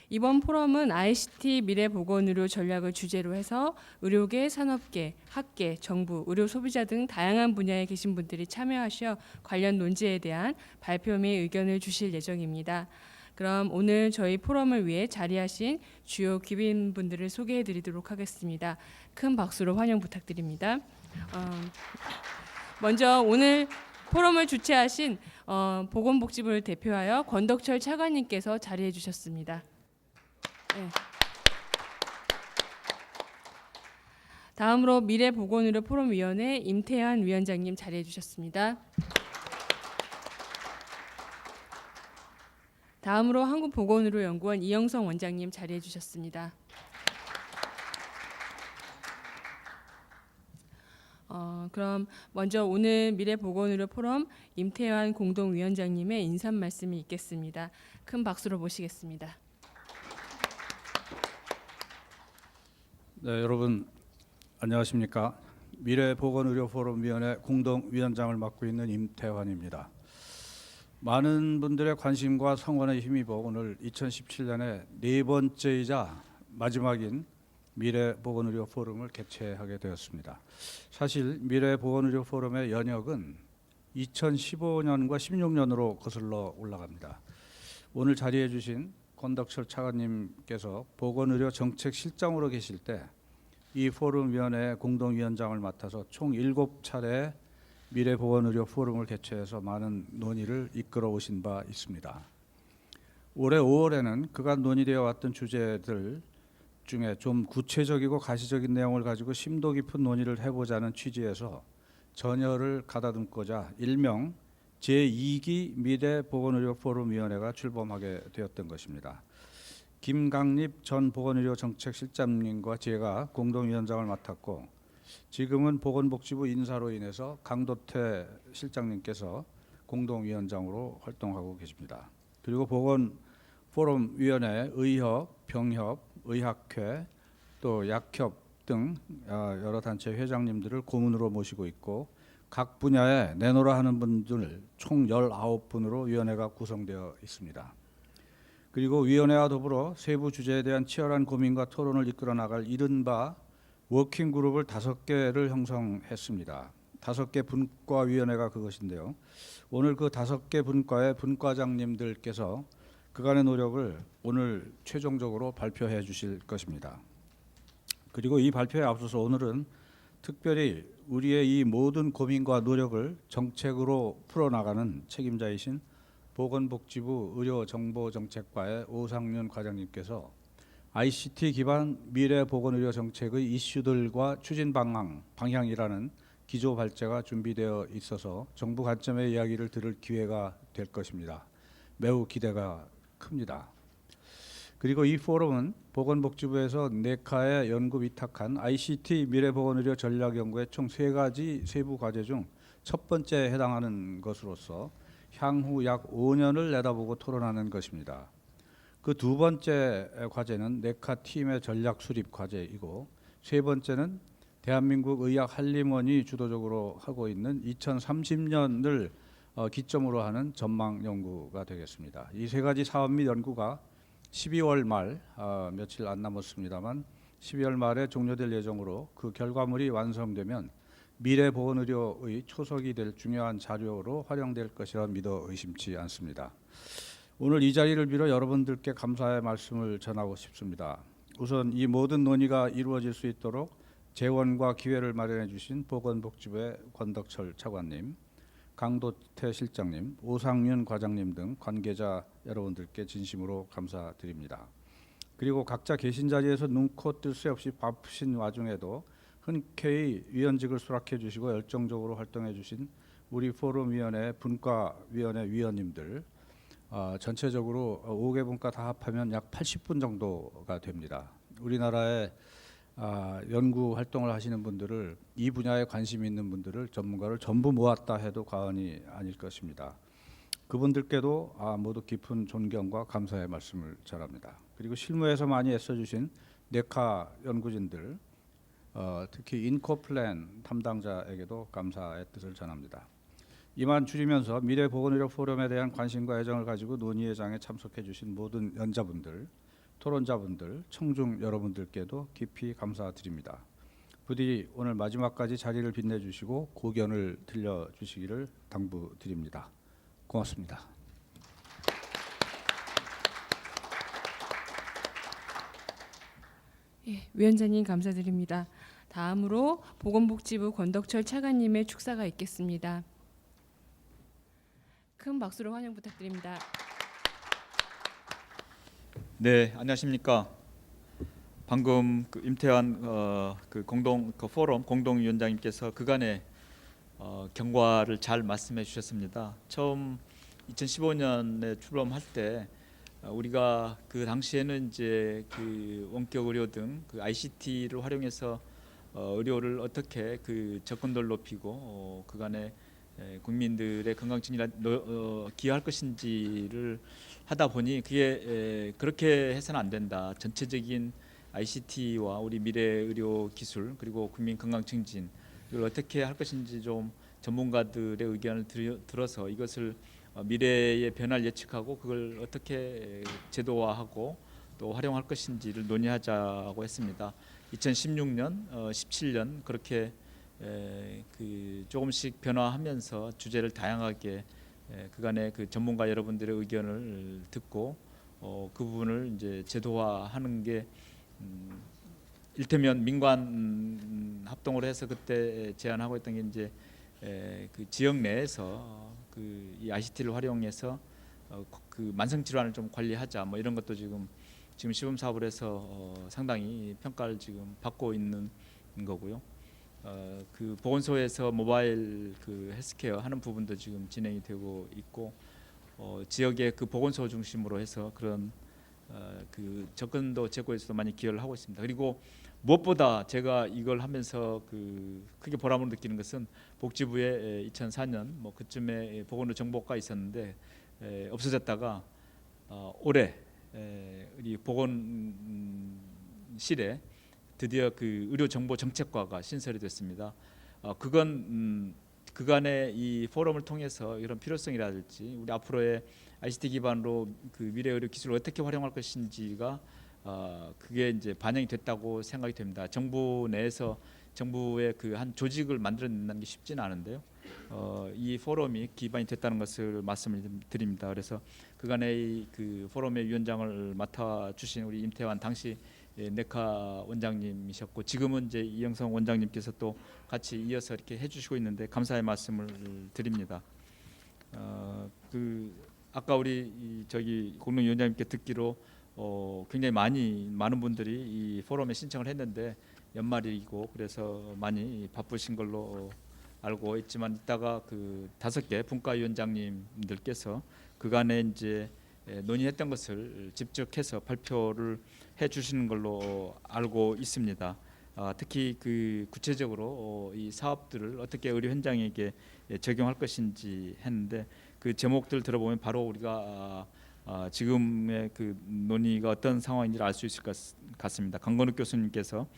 이번 포럼은 ICT 미래보건의료 전략을 주제로 해서 의료계, 산업계, 학계, 정부, 의료 소비자 등 다양한 분야에 계신 분들이 참여하셔 관련 논제에 대한 발표 및 의견을 주실 예정입니다. 그럼 오늘 저희 포럼을 위해 자리하신 주요 귀빈분들을 소개해 드리도록 하겠습니다. 큰 박수로 환영 부탁드립니다. 먼저 오늘 포럼을 주최하신 보건복지부를 대표하여 권덕철 차관님께서 자리해 주셨습니다. 네. 다음으로 미래보건의료 포럼위원회 임태환 위원장님 자리해 주셨습니다. 다음으로 한국보건의료연구원 이영성 원장님 자리해 주셨습니다. 그럼 먼저 오늘 미래보건의료 포럼 임태환 공동위원장님의 인사 말씀이 있겠습니다. 큰 박수로 모시겠습니다. 네, 여러분 안녕하십니까? 미래보건의료포럼위원회 공동위원장을 맡고 있는 임태환입니다. 많은 분들의 관심과 성원에 힘입어 오늘 2017년에 네 번째이자 마지막인 미래보건의료 포럼을 개최하게 되었습니다. 사실 미래보건의료 포럼의 연역은 2015년과 16년으로 거슬러 올라갑니다. 오늘 자리해 주신 권덕철 차관님께서 보건의료 정책실장으로 계실 때 이 포럼위원회 공동위원장을 맡아서 총 7차례 미래보건의료 포럼을 개최해서 많은 논의를 이끌어 오신 바 있습니다. 올해 5월에는 그간 논의되어 왔던 주제들 중에 좀 구체적이고 가시적인 내용을 가지고 심도 깊은 논의를 해보자는 취지에서 전열을 가다듬고자 일명 제2기 미래보건의료포럼위원회가 출범하게 되었던 것입니다. 김강립 전 보건의료정책실장님과 제가 공동위원장을 맡았고 지금은 보건복지부 인사로 인해서 강도태 실장님께서 공동위원장으로 활동하고 계십니다. 그리고 보건포럼위원회 의협, 병협, 의학회, 또 약협 등 여러 단체 회장님들을 고문으로 모시고 있고 각 분야에 내노라 하는 분들 총 19분으로 위원회가 구성되어 있습니다. 그리고 위원회와 더불어 세부 주제에 대한 치열한 고민과 토론을 이끌어 나갈 이른바 워킹그룹을 5개를 형성했습니다. 5개 분과위원회가 그것인데요. 오늘 그 5개 분과의 분과장님들께서 그간의 노력을 오늘 최종적으로 발표해 주실 것입니다. 그리고 이 발표에 앞서서 오늘은 특별히 우리의 이 모든 고민과 노력을 정책으로 풀어나가는 책임자이신 보건복지부 의료정보정책과의 오상윤 과장님께서 ICT 기반 미래보건의료 정책의 이슈들과 추진 방향이라는 기조 발제가 준비되어 있어서 정부 관점의 이야기를 들을 기회가 될 것입니다. 매우 기대가 큽니다. 그리고 이 포럼은 보건복지부에서 네카에 연구 위탁한 ICT 미래보건의료 전략연구의 총 3가지 세부 과제 중 첫 번째에 해당하는 것으로서 향후 약 5년을 내다보고 토론하는 것입니다. 그 두 번째 과제는 네카 팀의 전략 수립 과제이고 세 번째는 대한민국 의학 한림원이 주도적으로 하고 있는 2030년을 기점으로 하는 전망 연구가 되겠습니다. 이 3가지 사업 및 연구가 12월 말 며칠 안 남았습니다만 12월 말에 종료될 예정으로 그 결과물이 완성되면 미래보건의료의 초석이 될 중요한 자료로 활용될 것이라 믿어 의심치 않습니다. 오늘 이 자리를 빌어 여러분들께 감사의 말씀을 전하고 싶습니다. 우선 이 모든 논의가 이루어질 수 있도록 재원과 기회를 마련해 주신 보건복지부의 권덕철 차관님, 강도태 실장님, 오상윤 과장님 등 관계자 여러분들께 진심으로 감사드립니다. 그리고 각자 계신 자리에서 눈코 뜰 새 없이 바쁘신 와중에도 흔쾌히 위원직을 수락해 주시고 열정적으로 활동해 주신 우리 포럼위원회 분과위원회 위원님들 전체적으로 5개 분과 다 합하면 약 80분 정도가 됩니다. 우리나라의 연구 활동을 하시는 분들을 이 분야에 관심 있는 분들을 전문가를 전부 모았다 해도 과언이 아닐 것입니다. 그분들께도 모두 깊은 존경과 감사의 말씀을 전합니다. 그리고 실무에서 많이 애써주신 네카 연구진들 특히 인코플랜 담당자에게도 감사의 뜻을 전합니다. 이만 줄이면서 미래보건의료 포럼에 대한 관심과 애정을 가지고 논의회 장에 참석해 주신 모든 연자분들 토론자분들, 청중 여러분들께도 깊이 감사드립니다. 부디 오늘 마지막까지 자리를 빛내주시고 고견을 들려주시기를 당부드립니다. 고맙습니다. 예, 위원장님 감사드립니다. 다음으로 보건복지부 권덕철 차관님의 축사가 있겠습니다. 큰 박수로 환영 부탁드립니다. 네, 안녕하십니까. 방금 그 임태환 그 공동 그 포럼 공동위원장님께서 그간의 경과를 잘 말씀해 주셨습니다. 처음 2015년에 출범할 때 우리가 그 당시에는 이제 그 원격 의료 등 그 ICT를 활용해서 의료를 어떻게 그 접근도를 높이고 그간의 국민들의 건강 증진에 기여할 것인지를 하다 보니 그게 그렇게 해서는 안 된다. 전체적인 ICT와 우리 미래 의료 기술 그리고 국민 건강 증진 이걸 어떻게 할 것인지 좀 전문가들의 의견을 들어서 이것을 미래의 변화를 예측하고 그걸 어떻게 제도화하고 또 활용할 것인지를 논의하자고 했습니다. 2016년, 17년 그렇게 그 조금씩 변화하면서 주제를 다양하게 그간의 그 전문가 여러분들의 의견을 듣고 그 부분을 이제 제도화하는 게 일테면 민관 합동으로 해서 그때 제안하고 있던 게 이제 그 지역 내에서 그 이 ICT를 활용해서 그 만성 질환을 좀 관리하자 뭐 이런 것도 지금 시범 사업을 해서 상당히 평가를 지금 받고 있는 거고요. 그 보건소에서 모바일 그 헬스케어 하는 부분도 지금 진행이 되고 있고 지역의 그 보건소 중심으로 해서 그런 그 접근도 제고에서도 많이 기여를 하고 있습니다. 그리고 무엇보다 제가 이걸 하면서 그 크게 보람을 느끼는 것은 복지부에 2004년 뭐 그쯤에 보건의료 정보과가 있었는데 없어졌다가 올해 우리 보건실에 드디어 그 의료정보정책과가 신설이 됐습니다. 그건 그간의 이 포럼을 통해서 이런 필요성이라든지 우리 앞으로의 ICT 기반으로 그 미래 의료 기술을 어떻게 활용할 것인지가 그게 이제 반영이 됐다고 생각이 됩니다. 정부 내에서 정부의 그 한 조직을 만들어낸다는 게 쉽지는 않은데요. 이 포럼이 기반이 됐다는 것을 말씀을 드립니다. 그래서 그간의 그 포럼의 위원장을 맡아 주신 우리 임태환 당시 네카 원장님이셨고 지금은 이제 이영성 원장님께서 또 같이 이어서 이렇게 해주시고 있는데 감사의 말씀을 드립니다. 그 아까 우리 저기 공동위원장님께 듣기로 굉장히 많은 분들이 이 포럼에 신청을 했는데 연말이고 그래서 많이 바쁘신 걸로 알고 있지만 이따가 그 5개 분과위원장님들께서 그간에 이제 논의했던 것을 직접 해서 발표를 해 주시는 걸로 알고 있습니다. 특히 그 구체적으로 이 사업들을 어떻게 의료 현장에게 적용할 것인지 했는데 그 제목들 들어보면 바로 우리가 지금의 그 논의가 어떤 상황인지를 알 수 있을 것 같습니다. 강건욱 교수님께서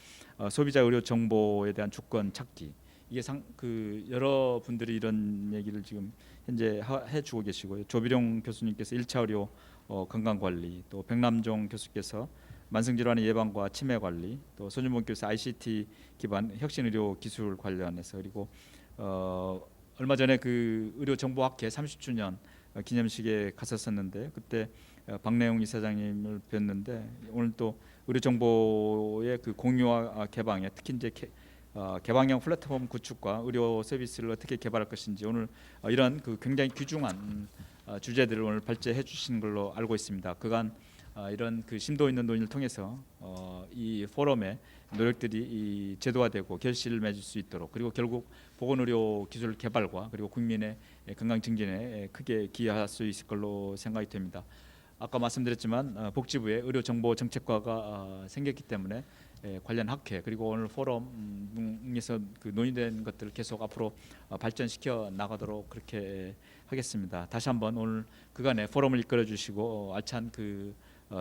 소비자 의료 정보에 대한 주권 찾기 이게 그 여러 분들이 이런 얘기를 지금 현재 해주고 계시고요. 조비룡 교수님께서 1차 의료 건강 관리, 또 백남종 교수께서 만성질환의 예방과 치매 관리, 또 손준범 교수 ICT 기반 혁신 의료 기술 관련해서 그리고 얼마 전에 그 의료정보학회 30주년 기념식에 갔었었는데 그때 박래웅 이사장님을 뵀는데 오늘 또 의료정보의 그 공유와 개방에 특히 이제 개방형 플랫폼 구축과 의료 서비스를 어떻게 개발할 것인지 오늘 이런 그 굉장히 귀중한 주제들을 오늘 발제해 주신 걸로 알고 있습니다. 그간 이런 그 심도 있는 논의를 통해서 이 포럼의 노력들이 이 제도화되고 결실을 맺을 수 있도록 그리고 결국 보건의료 기술 개발과 그리고 국민의 건강 증진에 크게 기여할 수 있을 걸로 생각이 됩니다. 아까 말씀드렸지만 복지부에 의료정보정책과가 생겼기 때문에 관련 학회 그리고 오늘 포럼에서 그 논의된 것들을 계속 앞으로 발전시켜 나가도록 그렇게 하겠습니다. 다시 한번 오늘 그간의 포럼을 이끌어 주시고 알찬 그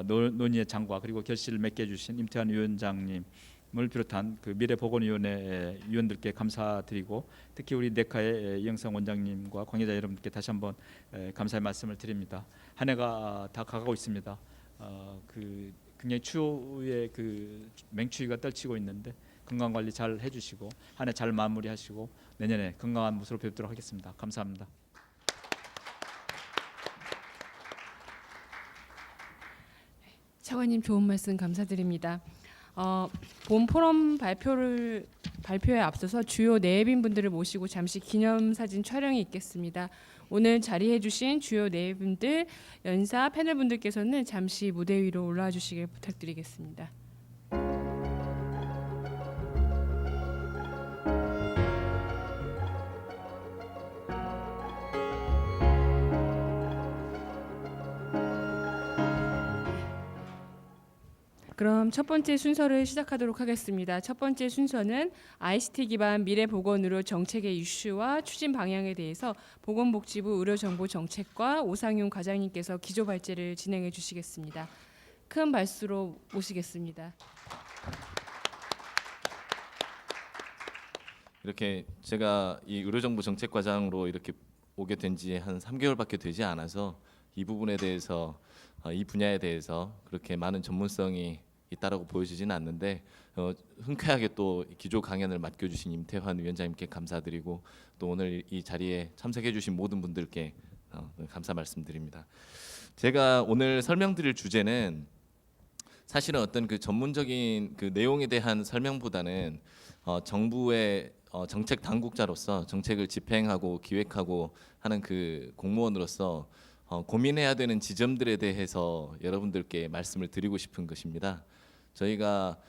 논의의 장과 그리고 결실을 맺게 해주신 임태환 위원장님을 비롯한 그 미래보건위원회 위원들께 감사드리고 특히 우리 네카의 이영성 원장님과 관계자 여러분들께 다시 한번 감사의 말씀을 드립니다. 한 해가 다 가고 있습니다. 그 굉장히 추위에 그 맹추위가 떨치고 있는데 건강 관리 잘 해주시고 한 해 잘 마무리하시고 내년에 건강한 모습으로 뵙도록 하겠습니다. 감사합니다. 차관님 좋은 말씀 감사드립니다. 본 포럼 발표에 앞서서 주요 내빈 분들을 모시고 잠시 기념사진 촬영이 있겠습니다. 오늘 자리해주신 주요 내빈들, 연사 패널 분들께서는 잠시 무대 위로 올라와 주시길 부탁드리겠습니다. 그럼 첫 번째 순서를 시작하도록 하겠습니다. 첫 번째 순서는 ICT 기반 미래 보건의료 정책의 이슈와 추진 방향에 대해서 보건복지부 의료정보정책과 오상윤 과장님께서 기조 발제를 진행해 주시겠습니다. 큰 박수로 모시겠습니다. 이렇게 제가 이 의료정보정책과장으로 이렇게 오게 된 지 한 3개월밖에 되지 않아서 이 부분에 대해서 이 분야에 대해서 그렇게 많은 전문성이 있다라고 보여지지는 않는데 흔쾌하게 또 기조 강연을 맡겨주신 임태환 위원장님께 감사드리고 또 오늘 이 자리에 참석해주신 모든 분들께 감사 말씀드립니다. 제가 오늘 설명드릴 주제는 사실은 어떤 그 전문적인 그 내용에 대한 설명보다는 정부의 정책 당국자로서 정책을 집행하고 기획하고 하는 그 공무원으로서 고민해야 되는 지점들에 대해서 여러분들께 말씀을 드리고 싶은 것입니다. 저희가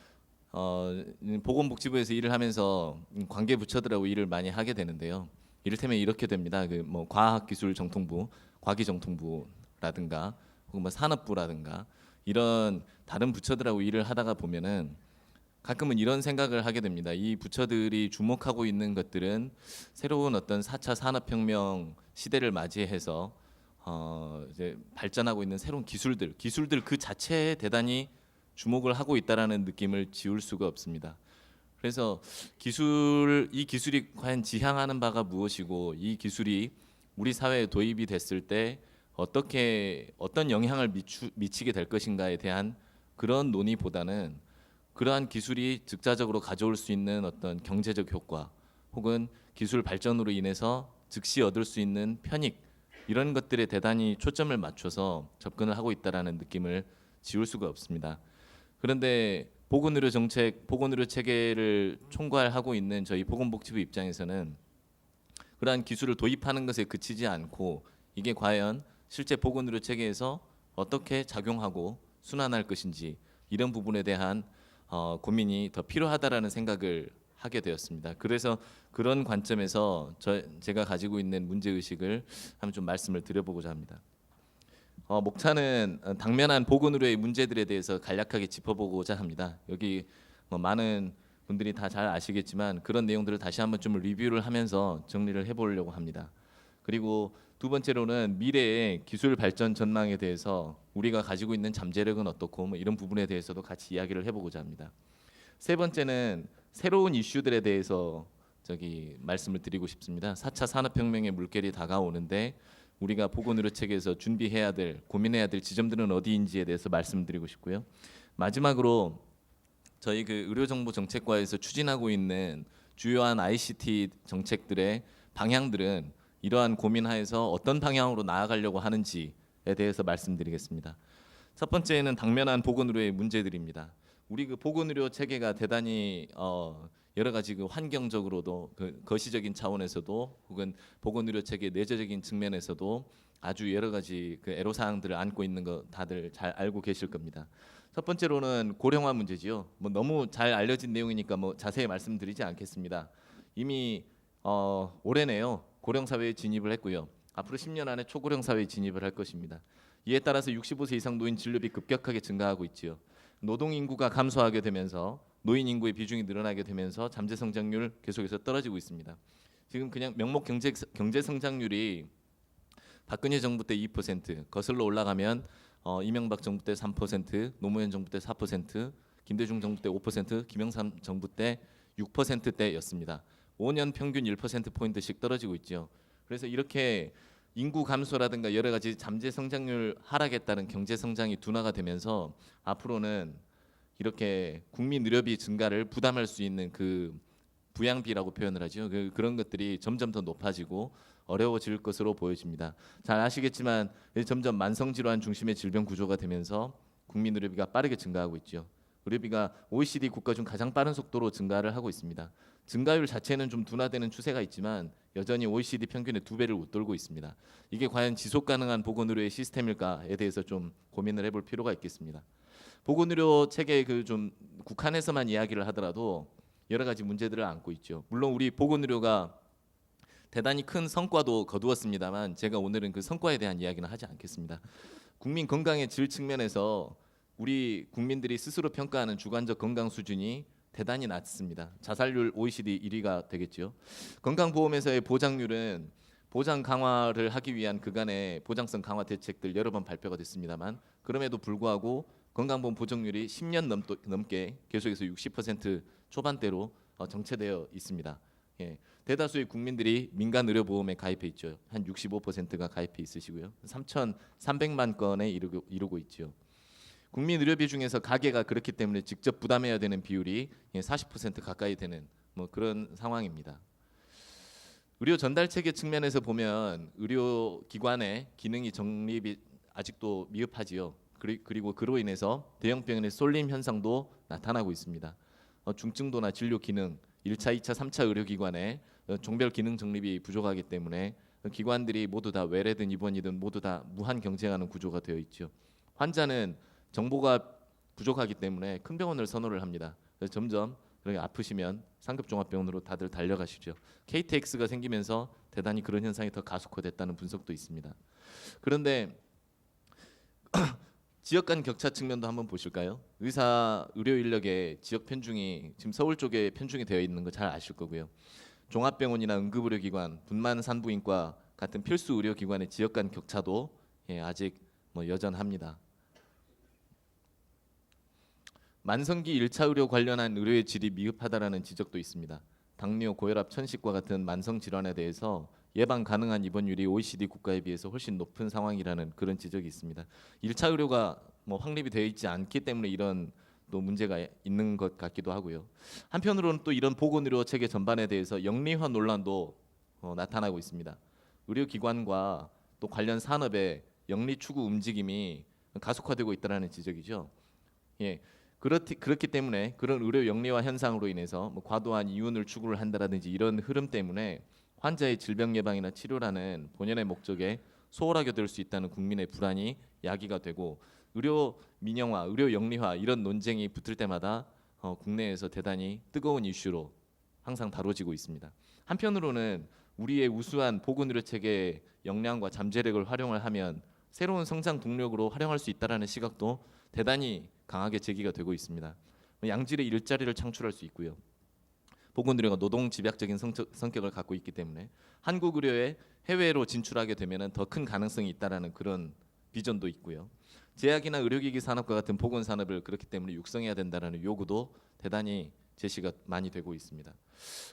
보건복지부에서 일을 하면서 관계 부처들하고 일을 많이 하게 되는데요. 이를테면 이렇게 됩니다. 그 뭐 과학기술정통부, 과기정통부라든가 혹은 뭐 산업부라든가 이런 다른 부처들하고 일을 하다가 보면은 가끔은 이런 생각을 하게 됩니다. 이 부처들이 주목하고 있는 것들은 새로운 어떤 4차 산업혁명 시대를 맞이해서 이제 발전하고 있는 새로운 기술들 그 자체에 대단히 주목을 하고 있다라는 느낌을 지울 수가 없습니다. 그래서 이 기술이 과연 지향하는 바가 무엇이고 이 기술이 우리 사회에 도입이 됐을 때 어떤 영향을 미치게 될 것인가에 대한 그런 논의보다는 그러한 기술이 즉자적으로 가져올 수 있는 어떤 경제적 효과 혹은 기술 발전으로 인해서 즉시 얻을 수 있는 편익 이런 것들에 대단히 초점을 맞춰서 접근을 하고 있다라는 느낌을 지울 수가 없습니다. 그런데 보건의료 정책, 보건의료 체계를 총괄하고 있는 저희 보건복지부 입장에서는 그러한 기술을 도입하는 것에 그치지 않고 이게 과연 실제 보건의료 체계에서 어떻게 작용하고 순환할 것인지 이런 부분에 대한 고민이 더 필요하다라는 생각을 하게 되었습니다. 그래서 그런 관점에서 제가 가지고 있는 문제 의식을 한번 좀 말씀을 드려보고자 합니다. 목차는 당면한 보건의료의 문제들에 대해서 간략하게 짚어보고자 합니다. 여기 많은 분들이 다 잘 아시겠지만 그런 내용들을 다시 한번 좀 리뷰를 하면서 정리를 해보려고 합니다. 그리고 두 번째로는 미래의 기술 발전 전망에 대해서 우리가 가지고 있는 잠재력은 어떻고 뭐 이런 부분에 대해서도 같이 이야기를 해보고자 합니다. 세 번째는 새로운 이슈들에 대해서 말씀을 드리고 싶습니다. 4차 산업혁명의 물결이 다가오는데 우리가 보건의료 체계에서 준비해야 될, 고민해야 될 지점들은 어디인지에 대해서 말씀드리고 싶고요. 마지막으로 저희 그 의료정보정책과에서 추진하고 있는 주요한 ICT 정책들의 방향들은 이러한 고민하에서 어떤 방향으로 나아가려고 하는지에 대해서 말씀드리겠습니다. 첫 번째는 당면한 보건의료의 문제들입니다. 우리 그 보건의료 체계가 대단히 여러 가지 그 환경적으로도 그 거시적인 차원에서도 혹은 보건의료 체계 내재적인 측면에서도 아주 여러 가지 그 애로사항들을 안고 있는 거 다들 잘 알고 계실 겁니다. 첫 번째로는 고령화 문제지요. 뭐 너무 잘 알려진 내용이니까 뭐 자세히 말씀드리지 않겠습니다. 이미 올해네요. 고령 사회에 진입을 했고요. 앞으로 10년 안에 초고령 사회에 진입을 할 것입니다. 이에 따라서 65세 이상 노인 진료비 급격하게 증가하고 있지요. 노동 인구가 감소하게 되면서 노인 인구의 비중이 늘어나게 되면서 잠재 성장률 계속해서 떨어지고 있습니다. 지금 그냥 명목 경제 성장률이 박근혜 정부 때 2%, 거슬러 올라가면 이명박 정부 때 3%, 노무현 정부 때 4%, 김대중 정부 때 5%, 김영삼 정부 때 6%대였습니다. 5년 평균 1% 포인트씩 떨어지고 있죠. 그래서 이렇게 인구 감소라든가 여러 가지 잠재 성장률 하락에 따른 경제 성장이 둔화가 되면서 앞으로는 이렇게 국민 의료비 증가를 부담할 수 있는 그 부양비라고 표현을 하죠. 그런 것들이 점점 더 높아지고 어려워질 것으로 보여집니다. 잘 아시겠지만 점점 만성 질환 중심의 질병 구조가 되면서 국민 의료비가 빠르게 증가하고 있죠. 의료비가 OECD 국가 중 가장 빠른 속도로 증가를 하고 있습니다. 증가율 자체는 좀 둔화되는 추세가 있지만 여전히 OECD 평균의 2배를 웃돌고 있습니다. 이게 과연 지속 가능한 보건의료의 시스템일까에 대해서 좀 고민을 해볼 필요가 있겠습니다. 보건의료 체계 그 좀 국한에서만 이야기를 하더라도 여러 가지 문제들을 안고 있죠. 물론 우리 보건의료가 대단히 큰 성과도 거두었습니다만 제가 오늘은 그 성과에 대한 이야기는 하지 않겠습니다. 국민 건강의 질 측면에서 우리 국민들이 스스로 평가하는 주관적 건강 수준이 대단히 낮습니다. 자살률 OECD 1위가 되겠죠. 건강보험에서의 보장률은 보장 강화를 하기 위한 그간의 보장성 강화 대책들 여러 번 발표가 됐습니다만 그럼에도 불구하고 건강보험 보정률이 10년 넘게 계속해서 60% 초반대로 정체되어 있습니다. 예, 대다수의 국민들이 민간 의료보험에 가입해 있죠. 한 65%가 가입해 있으시고요. 3,300만 건에 이르고 있죠. 국민 의료비 중에서 가계가 그렇기 때문에 직접 부담해야 되는 비율이 40% 가까이 되는 뭐 그런 상황입니다. 의료 전달 체계 측면에서 보면 의료기관의 기능이 정립이 아직도 미흡하지요. 그리고 그로 인해서 대형 병원의 쏠림 현상도 나타나고 있습니다. 중증도나 진료 기능, 1차, 2차, 3차 의료기관의 종별 기능 정립이 부족하기 때문에 기관들이 모두 다 외래든 입원이든 모두 다 무한 경쟁하는 구조가 되어 있죠. 환자는 정보가 부족하기 때문에 큰 병원을 선호를 합니다. 그래서 점점 그렇게 아프시면 상급 종합병원으로 다들 달려가시죠. KTX가 생기면서 대단히 그런 현상이 더 가속화됐다는 분석도 있습니다. 그런데 지역 간 격차 측면도 한번 보실까요? 의사 의료 인력의 지역 편중이 지금 서울 쪽에 편중이 되어 있는 거 잘 아실 거고요. 종합병원이나 응급의료기관, 분만 산부인과 같은 필수 의료기관의 지역 간 격차도 아직 뭐 여전합니다. 만성기 1차 의료 관련한 의료의 질이 미흡하다라는 지적도 있습니다. 당뇨, 고혈압, 천식과 같은 만성 질환에 대해서 예방 가능한 입원율이 OECD 국가에 비해서 훨씬 높은 상황이라는 그런 지적이 있습니다. 1차 의료가 뭐 확립이 되어 있지 않기 때문에 이런 또 문제가 있는 것 같기도 하고요. 한편으로는 또 이런 보건의료 체계 전반에 대해서 영리화 논란도 나타나고 있습니다. 의료기관과 또 관련 산업의 영리 추구 움직임이 가속화되고 있다는 지적이죠. 예. 그렇기 때문에 그런 의료 영리화 현상으로 인해서 뭐 과도한 이윤을 추구를 한다라든지 이런 흐름 때문에 환자의 질병 예방이나 치료라는 본연의 목적에 소홀하게 될 수 있다는 국민의 불안이 야기가 되고 의료 민영화, 의료 영리화 이런 논쟁이 붙을 때마다 국내에서 대단히 뜨거운 이슈로 항상 다뤄지고 있습니다. 한편으로는 우리의 우수한 보건의료 체계의 역량과 잠재력을 활용을 하면 새로운 성장 동력으로 활용할 수 있다라는 시각도 대단히 강하게 제기가 되고 있습니다. 양질의 일자리를 창출할 수 있고요. 보건의료가 노동 집약적인 성격을 갖고 있기 때문에 한국 의료에 해외로 진출하게 되면 더 큰 가능성이 있다라는 그런 비전도 있고요. 제약이나 의료기기 산업과 같은 보건 산업을 그렇기 때문에 육성해야 된다라는 요구도 대단히 제시가 많이 되고 있습니다.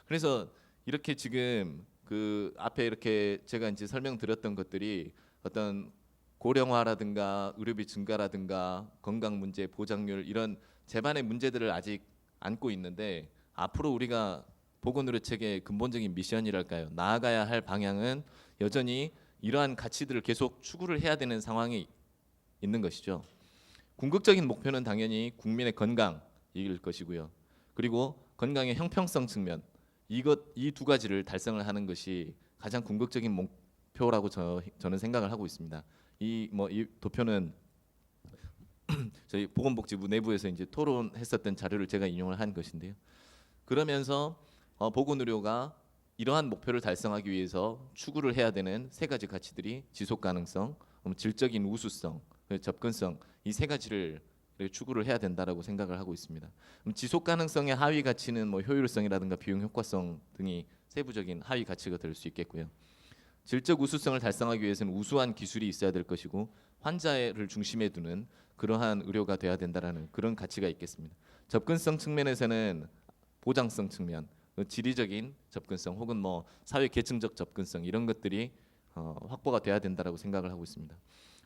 그래서 이렇게 지금 그 앞에 이렇게 제가 이제 설명드렸던 것들이 어떤 고령화라든가 의료비 증가라든가 건강 문제, 보장률 이런 제반의 문제들을 아직 안고 있는데 앞으로 우리가 보건의료 체계의 근본적인 미션이랄까요? 나아가야 할 방향은 여전히 이러한 가치들을 계속 추구를 해야 되는 상황이 있는 것이죠. 궁극적인 목표는 당연히 국민의 건강일 것이고요. 그리고 건강의 형평성 측면 이 두 가지를 달성을 하는 것이 가장 궁극적인 목표라고 저는 생각을 하고 있습니다. 이 도표는 저희 보건복지부 내부에서 이제 토론했었던 자료를 제가 인용을 한 것인데요. 그러면서 보건의료가 이러한 목표를 달성하기 위해서 추구를 해야 되는 세 가지 가치들이 지속 가능성, 질적인 우수성, 접근성 이 세 가지를 추구를 해야 된다라고 생각을 하고 있습니다. 지속 가능성의 하위 가치는 뭐 효율성이라든가 비용 효과성 등이 세부적인 하위 가치가 될 수 있겠고요. 질적 우수성을 달성하기 위해서는 우수한 기술이 있어야 될 것이고 환자를 중심에 두는 그러한 의료가 돼야 된다라는 그런 가치가 있겠습니다. 접근성 측면에서는 보장성 측면, 지리적인 접근성 혹은 뭐 사회 계층적 접근성 이런 것들이 확보가 돼야 된다라고 생각을 하고 있습니다.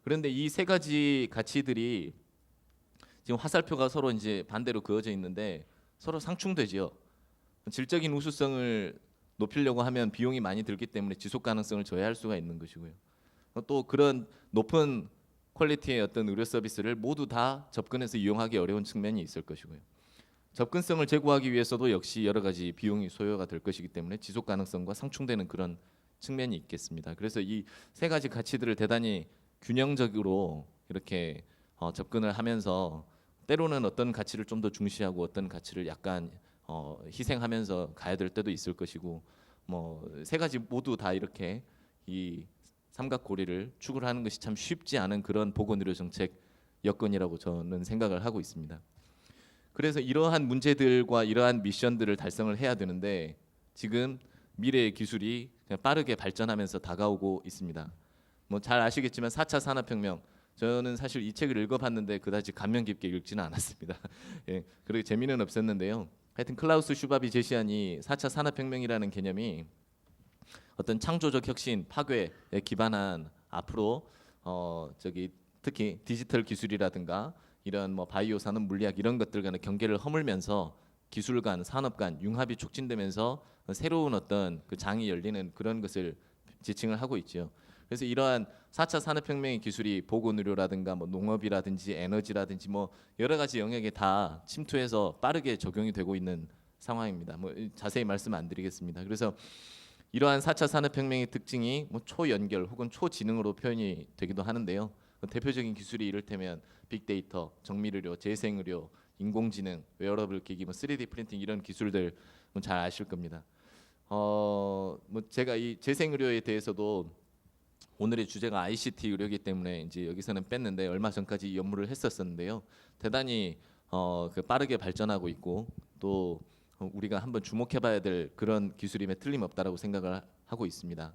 그런데 이 세 가지 가치들이 지금 화살표가 서로 이제 반대로 그어져 있는데 서로 상충되지요. 질적인 우수성을 높이려고 하면 비용이 많이 들기 때문에 지속 가능성을 저해할 수가 있는 것이고요. 또 그런 높은 퀄리티의 어떤 의료 서비스를 모두 다 접근해서 이용하기 어려운 측면이 있을 것이고요. 접근성을 제고하기 위해서도 역시 여러 가지 비용이 소요가 될 것이기 때문에 지속 가능성과 상충되는 그런 측면이 있겠습니다. 그래서 이 세 가지 가치들을 대단히 균형적으로 이렇게 접근을 하면서 때로는 어떤 가치를 좀 더 중시하고 어떤 가치를 약간 희생하면서 가야 될 때도 있을 것이고 뭐 세 가지 모두 다 이렇게 이 삼각고리를 추구하는 것이 참 쉽지 않은 그런 보건의료 정책 여건이라고 저는 생각을 하고 있습니다. 그래서 이러한 문제들과 이러한 미션들을 달성을 해야 되는데 지금 미래의 기술이 그냥 빠르게 발전하면서 다가오고 있습니다. 뭐 잘 아시겠지만 4차 산업혁명, 저는 사실 이 책을 읽어봤는데 그다지 감명 깊게 읽지는 않았습니다. 예, 그렇게 재미는 없었는데요. 하여튼 클라우스 슈밥이 제시한 이 4차 산업혁명이라는 개념이 어떤 창조적 혁신, 파괴에 기반한 앞으로 특히 디지털 기술이라든가 이런 뭐 바이오 산업, 물리학 이런 것들 간의 경계를 허물면서 기술 간, 산업 간 융합이 촉진되면서 새로운 어떤 그 장이 열리는 그런 것을 지칭을 하고 있죠. 그래서 이러한 4차 산업혁명의 기술이 보건의료라든가 뭐 농업이라든지 에너지라든지 뭐 여러 가지 영역에 다 침투해서 빠르게 적용이 되고 있는 상황입니다. 뭐 자세히 말씀 안 드리겠습니다. 그래서 이러한 4차 산업혁명의 특징이 뭐 초연결 혹은 초지능으로 표현이 되기도 하는데요. 대표적인 기술이 이를테면 빅데이터, 정밀의료, 재생의료, 인공지능, 웨어러블 기기, 뭐 3D 프린팅 이런 기술들 뭐 잘 아실 겁니다. 뭐 제가 이 재생의료에 대해서도 오늘의 주제가 ICT 의료이기 때문에 이제 여기서는 뺐는데 얼마 전까지 이 업무를 했었었는데요. 대단히 그 빠르게 발전하고 있고 또 우리가 한번 주목해봐야 될 그런 기술임에 틀림없다라고 생각을 하고 있습니다.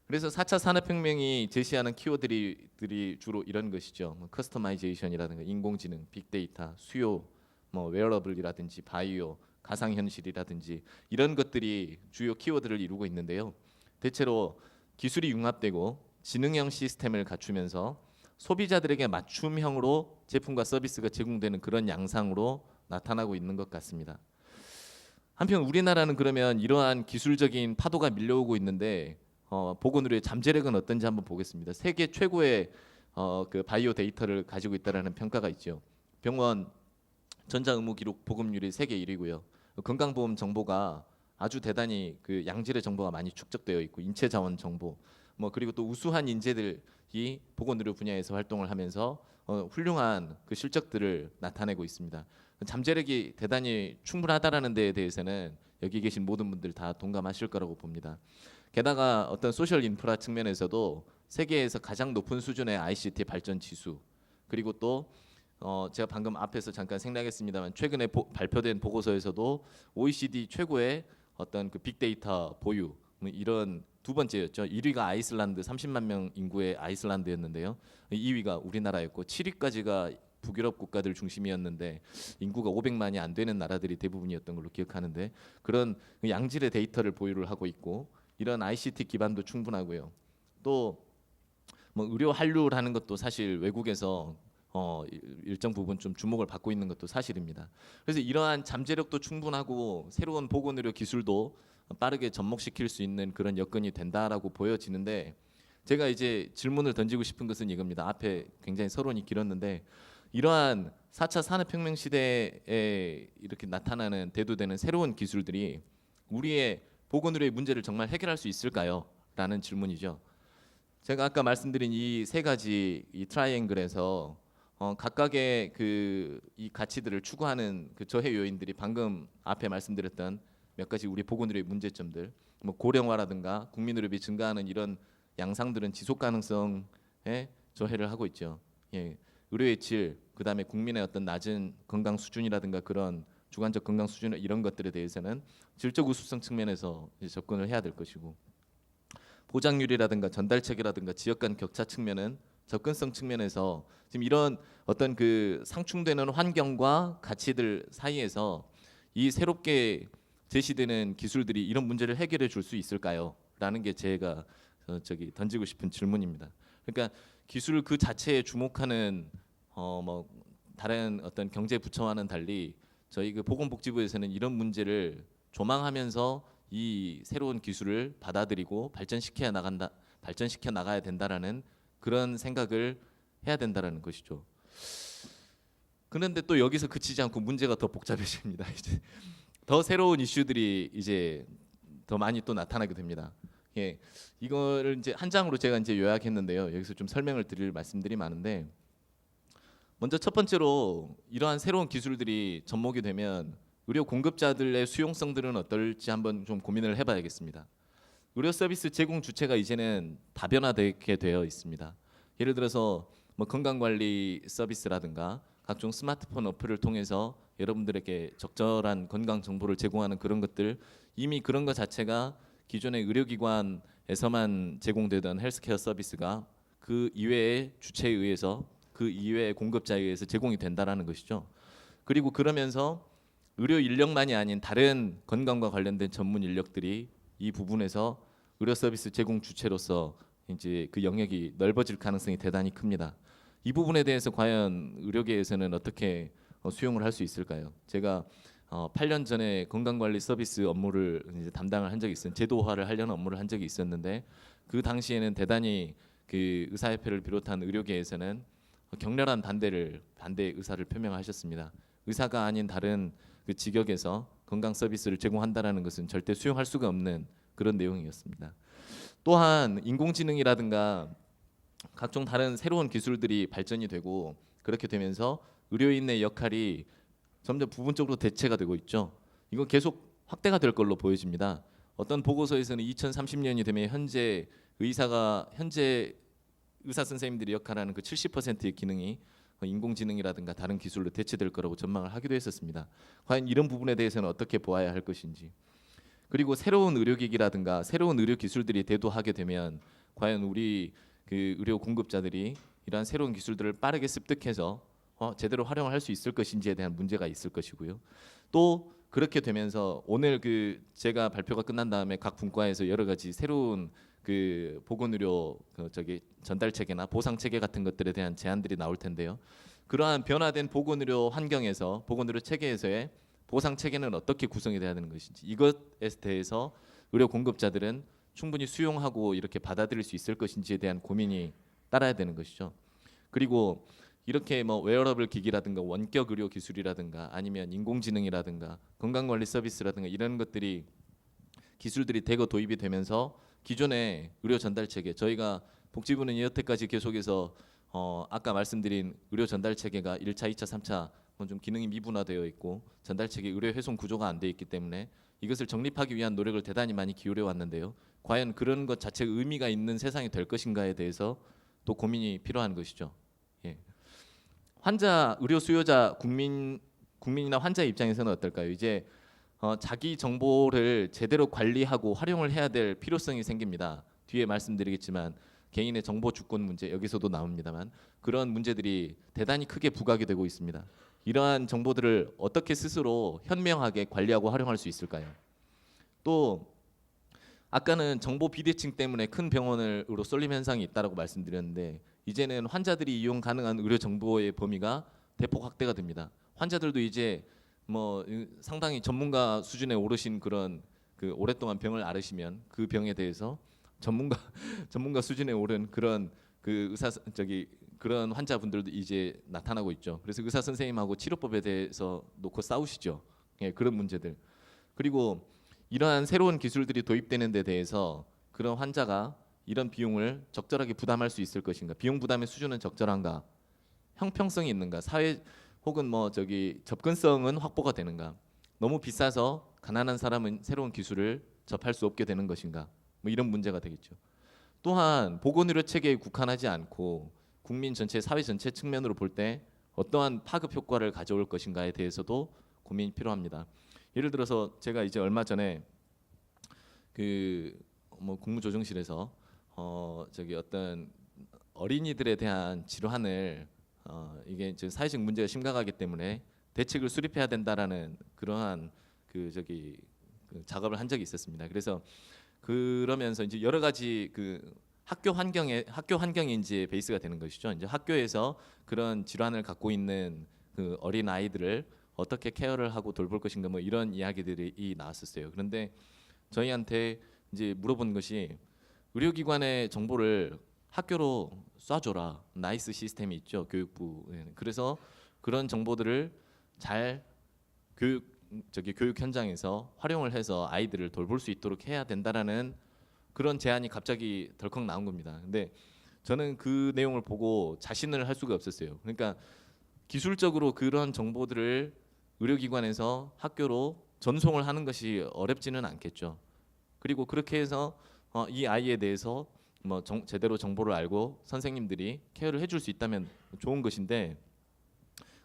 그래서 4차 산업혁명이 제시하는 키워드들이 주로 이런 것이죠. 뭐 커스터마이제이션이라든가 인공지능, 빅데이터, 수요, 뭐 웨어러블이라든지 바이오, 가상현실이라든지 이런 것들이 주요 키워드를 이루고 있는데요. 대체로 기술이 융합되고 지능형 시스템을 갖추면서 소비자들에게 맞춤형으로 제품과 서비스가 제공되는 그런 양상으로 나타나고 있는 것 같습니다. 한편 우리나라는 그러면 이러한 기술적인 파도가 밀려오고 있는데 보건의료의 잠재력은 어떤지 한번 보겠습니다. 세계 최고의 그 바이오 데이터를 가지고 있다라는 평가가 있죠. 병원 전자의무 기록 보급률이 세계 1위고요. 건강보험 정보가 아주 대단히 그 양질의 정보가 많이 축적되어 있고 인체 자원 정보 뭐 그리고 또 우수한 인재들이 보건의료 분야에서 활동을 하면서 훌륭한 그 실적들을 나타내고 있습니다. 잠재력이 대단히 충분하다라는 데에 대해서는 여기 계신 모든 분들 다 동감하실 거라고 봅니다. 게다가 어떤 소셜 인프라 측면에서도 세계에서 가장 높은 수준의 ICT 발전 지수 그리고 또 제가 방금 앞에서 잠깐 생략했습니다만 최근에 발표된 보고서에서도 OECD 최고의 어떤 그 빅데이터 보유 뭐 이런 두 번째였죠. 1위가 아이슬란드 30만 명 인구의 아이슬란드였는데요. 2위가 우리나라였고 7위까지가 북유럽 국가들 중심이었는데 인구가 500만이 안 되는 나라들이 대부분이었던 걸로 기억하는데 그런 양질의 데이터를 보유를 하고 있고 이런 ICT 기반도 충분하고요. 또 뭐 의료 한류라는 것도 사실 외국에서 일정 부분 좀 주목을 받고 있는 것도 사실입니다. 그래서 이러한 잠재력도 충분하고 새로운 보건의료 기술도 빠르게 접목시킬 수 있는 그런 여건이 된다라고 보여지는데 제가 이제 질문을 던지고 싶은 것은 이겁니다. 앞에 굉장히 서론이 길었는데 이러한 4차 산업혁명 시대에 이렇게 나타나는 대두되는 새로운 기술들이 우리의 보건의료의 문제를 정말 해결할 수 있을까요? 라는 질문이죠. 제가 아까 말씀드린 이 세 가지 이 트라이앵글에서 각각의 그 이 가치들을 추구하는 그 저해 요인들이 방금 앞에 말씀드렸던 몇 가지 우리 보건의료의 문제점들, 뭐 고령화라든가 국민 의료비 증가하는 이런 양상들은 지속 가능성에 저해를 하고 있죠. 예, 의료의 질, 그다음에 국민의 어떤 낮은 건강 수준이라든가 그런 주관적 건강 수준 이런 것들에 대해서는 질적 우수성 측면에서 이제 접근을 해야 될 것이고 보장률이라든가 전달체계라든가 지역 간 격차 측면은 접근성 측면에서 지금 이런 어떤 그 상충되는 환경과 가치들 사이에서 이 새롭게 제시되는 기술들이 이런 문제를 해결해 줄 수 있을까요? 라는 게 제가 저기 던지고 싶은 질문입니다. 그러니까 기술 그 자체에 주목하는 뭐 다른 어떤 경제 부처와는 달리 저희 그 보건복지부에서는 이런 문제를 조망하면서 이 새로운 기술을 받아들이고 발전시켜 나가야 된다라는 그런 생각을 해야 된다라는 것이죠. 그런데 또 여기서 그치지 않고 문제가 더 복잡해집니다. 이제 더 새로운 이슈들이 이제 더 많이 또 나타나게 됩니다. 예, 이거를 이제 한 장으로 제가 이제 요약했는데요. 여기서 좀 설명을 드릴 말씀들이 많은데, 먼저 첫 번째로 이러한 새로운 기술들이 접목이 되면 의료 공급자들의 수용성들은 어떨지 한번 좀 고민을 해봐야겠습니다. 의료 서비스 제공 주체가 이제는 다변화되게 되어 있습니다. 예를 들어서 뭐 건강관리 서비스라든가 각종 스마트폰 어플을 통해서 여러분들에게 적절한 건강 정보를 제공하는 그런 것들, 이미 그런 것 자체가 기존의 의료기관에서만 제공되던 헬스케어 서비스가 그 이외의 주체에 의해서, 그 이외의 공급자에 의해서 제공이 된다라는 것이죠. 그리고 그러면서 의료 인력만이 아닌 다른 건강과 관련된 전문 인력들이 이 부분에서 의료 서비스 제공 주체로서 이제 그 영역이 넓어질 가능성이 대단히 큽니다. 이 부분에 대해서 과연 의료계에서는 어떻게 수용을 할 수 있을까요? 제가 8년 전에 건강관리 서비스 업무를 이제 담당을 한 적이 있어요. 제도화를 하려는 업무를 한 적이 있었는데, 그 당시에는 대단히 그 의사협회를 비롯한 의료계에서는 격렬한 반대 의사를 표명하셨습니다. 의사가 아닌 다른 그 직역에서 건강 서비스를 제공한다라는 것은 절대 수용할 수가 없는 그런 내용이었습니다. 또한 인공지능이라든가 각종 다른 새로운 기술들이 발전이 되고 그렇게 되면서 의료인의 역할이 점점 부분적으로 대체가 되고 있죠. 이건 계속 확대가 될 걸로 보여집니다. 어떤 보고서에서는 2030년이 되면 현재 의사 선생님들이 역할하는 그 70%의 기능이 인공지능이라든가 다른 기술로 대체될 거라고 전망을 하기도 했었습니다. 과연 이런 부분에 대해서는 어떻게 보아야 할 것인지, 그리고 새로운 의료기기라든가 새로운 의료 기술들이 대두하게 되면 과연 우리 그 의료 공급자들이 이러한 새로운 기술들을 빠르게 습득해서 제대로 활용을 할 수 있을 것인지에 대한 문제가 있을 것이고요. 또 그렇게 되면서 오늘 그 제가 발표가 끝난 다음에 각 분과에서 여러 가지 새로운 그 보건의료 전달 체계나 보상 체계 같은 것들에 대한 제안들이 나올 텐데요. 그러한 변화된 보건의료 환경에서, 보건의료 체계에서의 보상 체계는 어떻게 구성이 돼야 되는 것인지, 이것에 대해서 의료 공급자들은 충분히 수용하고 이렇게 받아들일 수 있을 것인지에 대한 고민이 따라야 되는 것이죠. 그리고 이렇게 뭐 웨어러블 기기라든가 원격 의료 기술이라든가 아니면 인공지능이라든가 건강관리 서비스라든가 이런 것들이 기술들이 대거 도입이 되면서 기존의 의료 전달 체계, 저희가 복지부는 여태까지 계속해서 아까 말씀드린 의료 전달 체계가 1차, 2차, 3차 좀 기능이 미분화되어 있고 전달 체계 의료 회송 구조가 안 돼 있기 때문에 이것을 정립하기 위한 노력을 대단히 많이 기울여 왔는데요. 과연 그런 것 자체가 의미가 있는 세상이 될 것인가에 대해서 또 고민이 필요한 것이죠. 예. 환자, 의료 수요자, 국민이나 환자의 입장에서는 어떨까요? 이제 자기 정보를 제대로 관리하고 활용을 해야 될 필요성이 생깁니다. 뒤에 말씀드리겠지만 개인의 정보 주권 문제, 여기서도 나옵니다만 그런 문제들이 대단히 크게 부각이 되고 있습니다. 이러한 정보들을 어떻게 스스로 현명하게 관리하고 활용할 수 있을까요? 또 아까는 정보 비대칭 때문에 큰 병원으로 쏠림 현상이 있다라고 말씀드렸는데, 이제는 환자들이 이용 가능한 의료 정보의 범위가 대폭 확대가 됩니다. 환자들도 이제 뭐 상당히 전문가 수준에 오르신 그런 그 오랫동안 병을 앓으시면 그 병에 대해서 전문가 수준에 오른 그런 그 그런 환자분들도 이제 나타나고 있죠. 그래서 의사 선생님하고 치료법에 대해서 놓고 싸우시죠. 예, 그런 문제들. 그리고 이러한 새로운 기술들이 도입되는 데 대해서 그런 환자가 이런 비용을 적절하게 부담할 수 있을 것인가? 비용 부담의 수준은 적절한가? 형평성이 있는가? 사회 혹은 접근성은 확보가 되는가? 너무 비싸서 가난한 사람은 새로운 기술을 접할 수 없게 되는 것인가? 뭐 이런 문제가 되겠죠. 또한 보건의료 체계에 국한하지 않고 국민 전체, 사회 전체 측면으로 볼 때 어떠한 파급 효과를 가져올 것인가에 대해서도 고민이 필요합니다. 예를 들어서 제가 이제 얼마 전에 국무조정실에서 어떤 어린이들에 대한 질환을 이게 지금 사회적 문제가 심각하기 때문에 대책을 수립해야 된다라는 그러한 작업을 한 적이 있었습니다. 그래서 그러면서 이제 여러 가지 그 학교 환경이 이제 베이스가 되는 것이죠. 이제 학교에서 그런 질환을 갖고 있는 그 어린 아이들을 어떻게 케어를 하고 돌볼 것인가 뭐 이런 이야기들이 나왔었어요. 그런데 저희한테 이제 물어본 것이 의료기관의 정보를 학교로 쏴줘라. 나이스 시스템이 있죠, 교육부. 그래서 그런 정보들을 잘 교육 현장에서 활용을 해서 아이들을 돌볼 수 있도록 해야 된다라는 그런 제안이 갑자기 덜컥 나온 겁니다. 근데 저는 그 내용을 보고 자신을 할 수가 없었어요. 그러니까 기술적으로 그런 정보들을 의료기관에서 학교로 전송을 하는 것이 어렵지는 않겠죠. 그리고 그렇게 해서 이 아이에 대해서 뭐 제대로 정보를 알고 선생님들이 케어를 해줄 수 있다면 좋은 것인데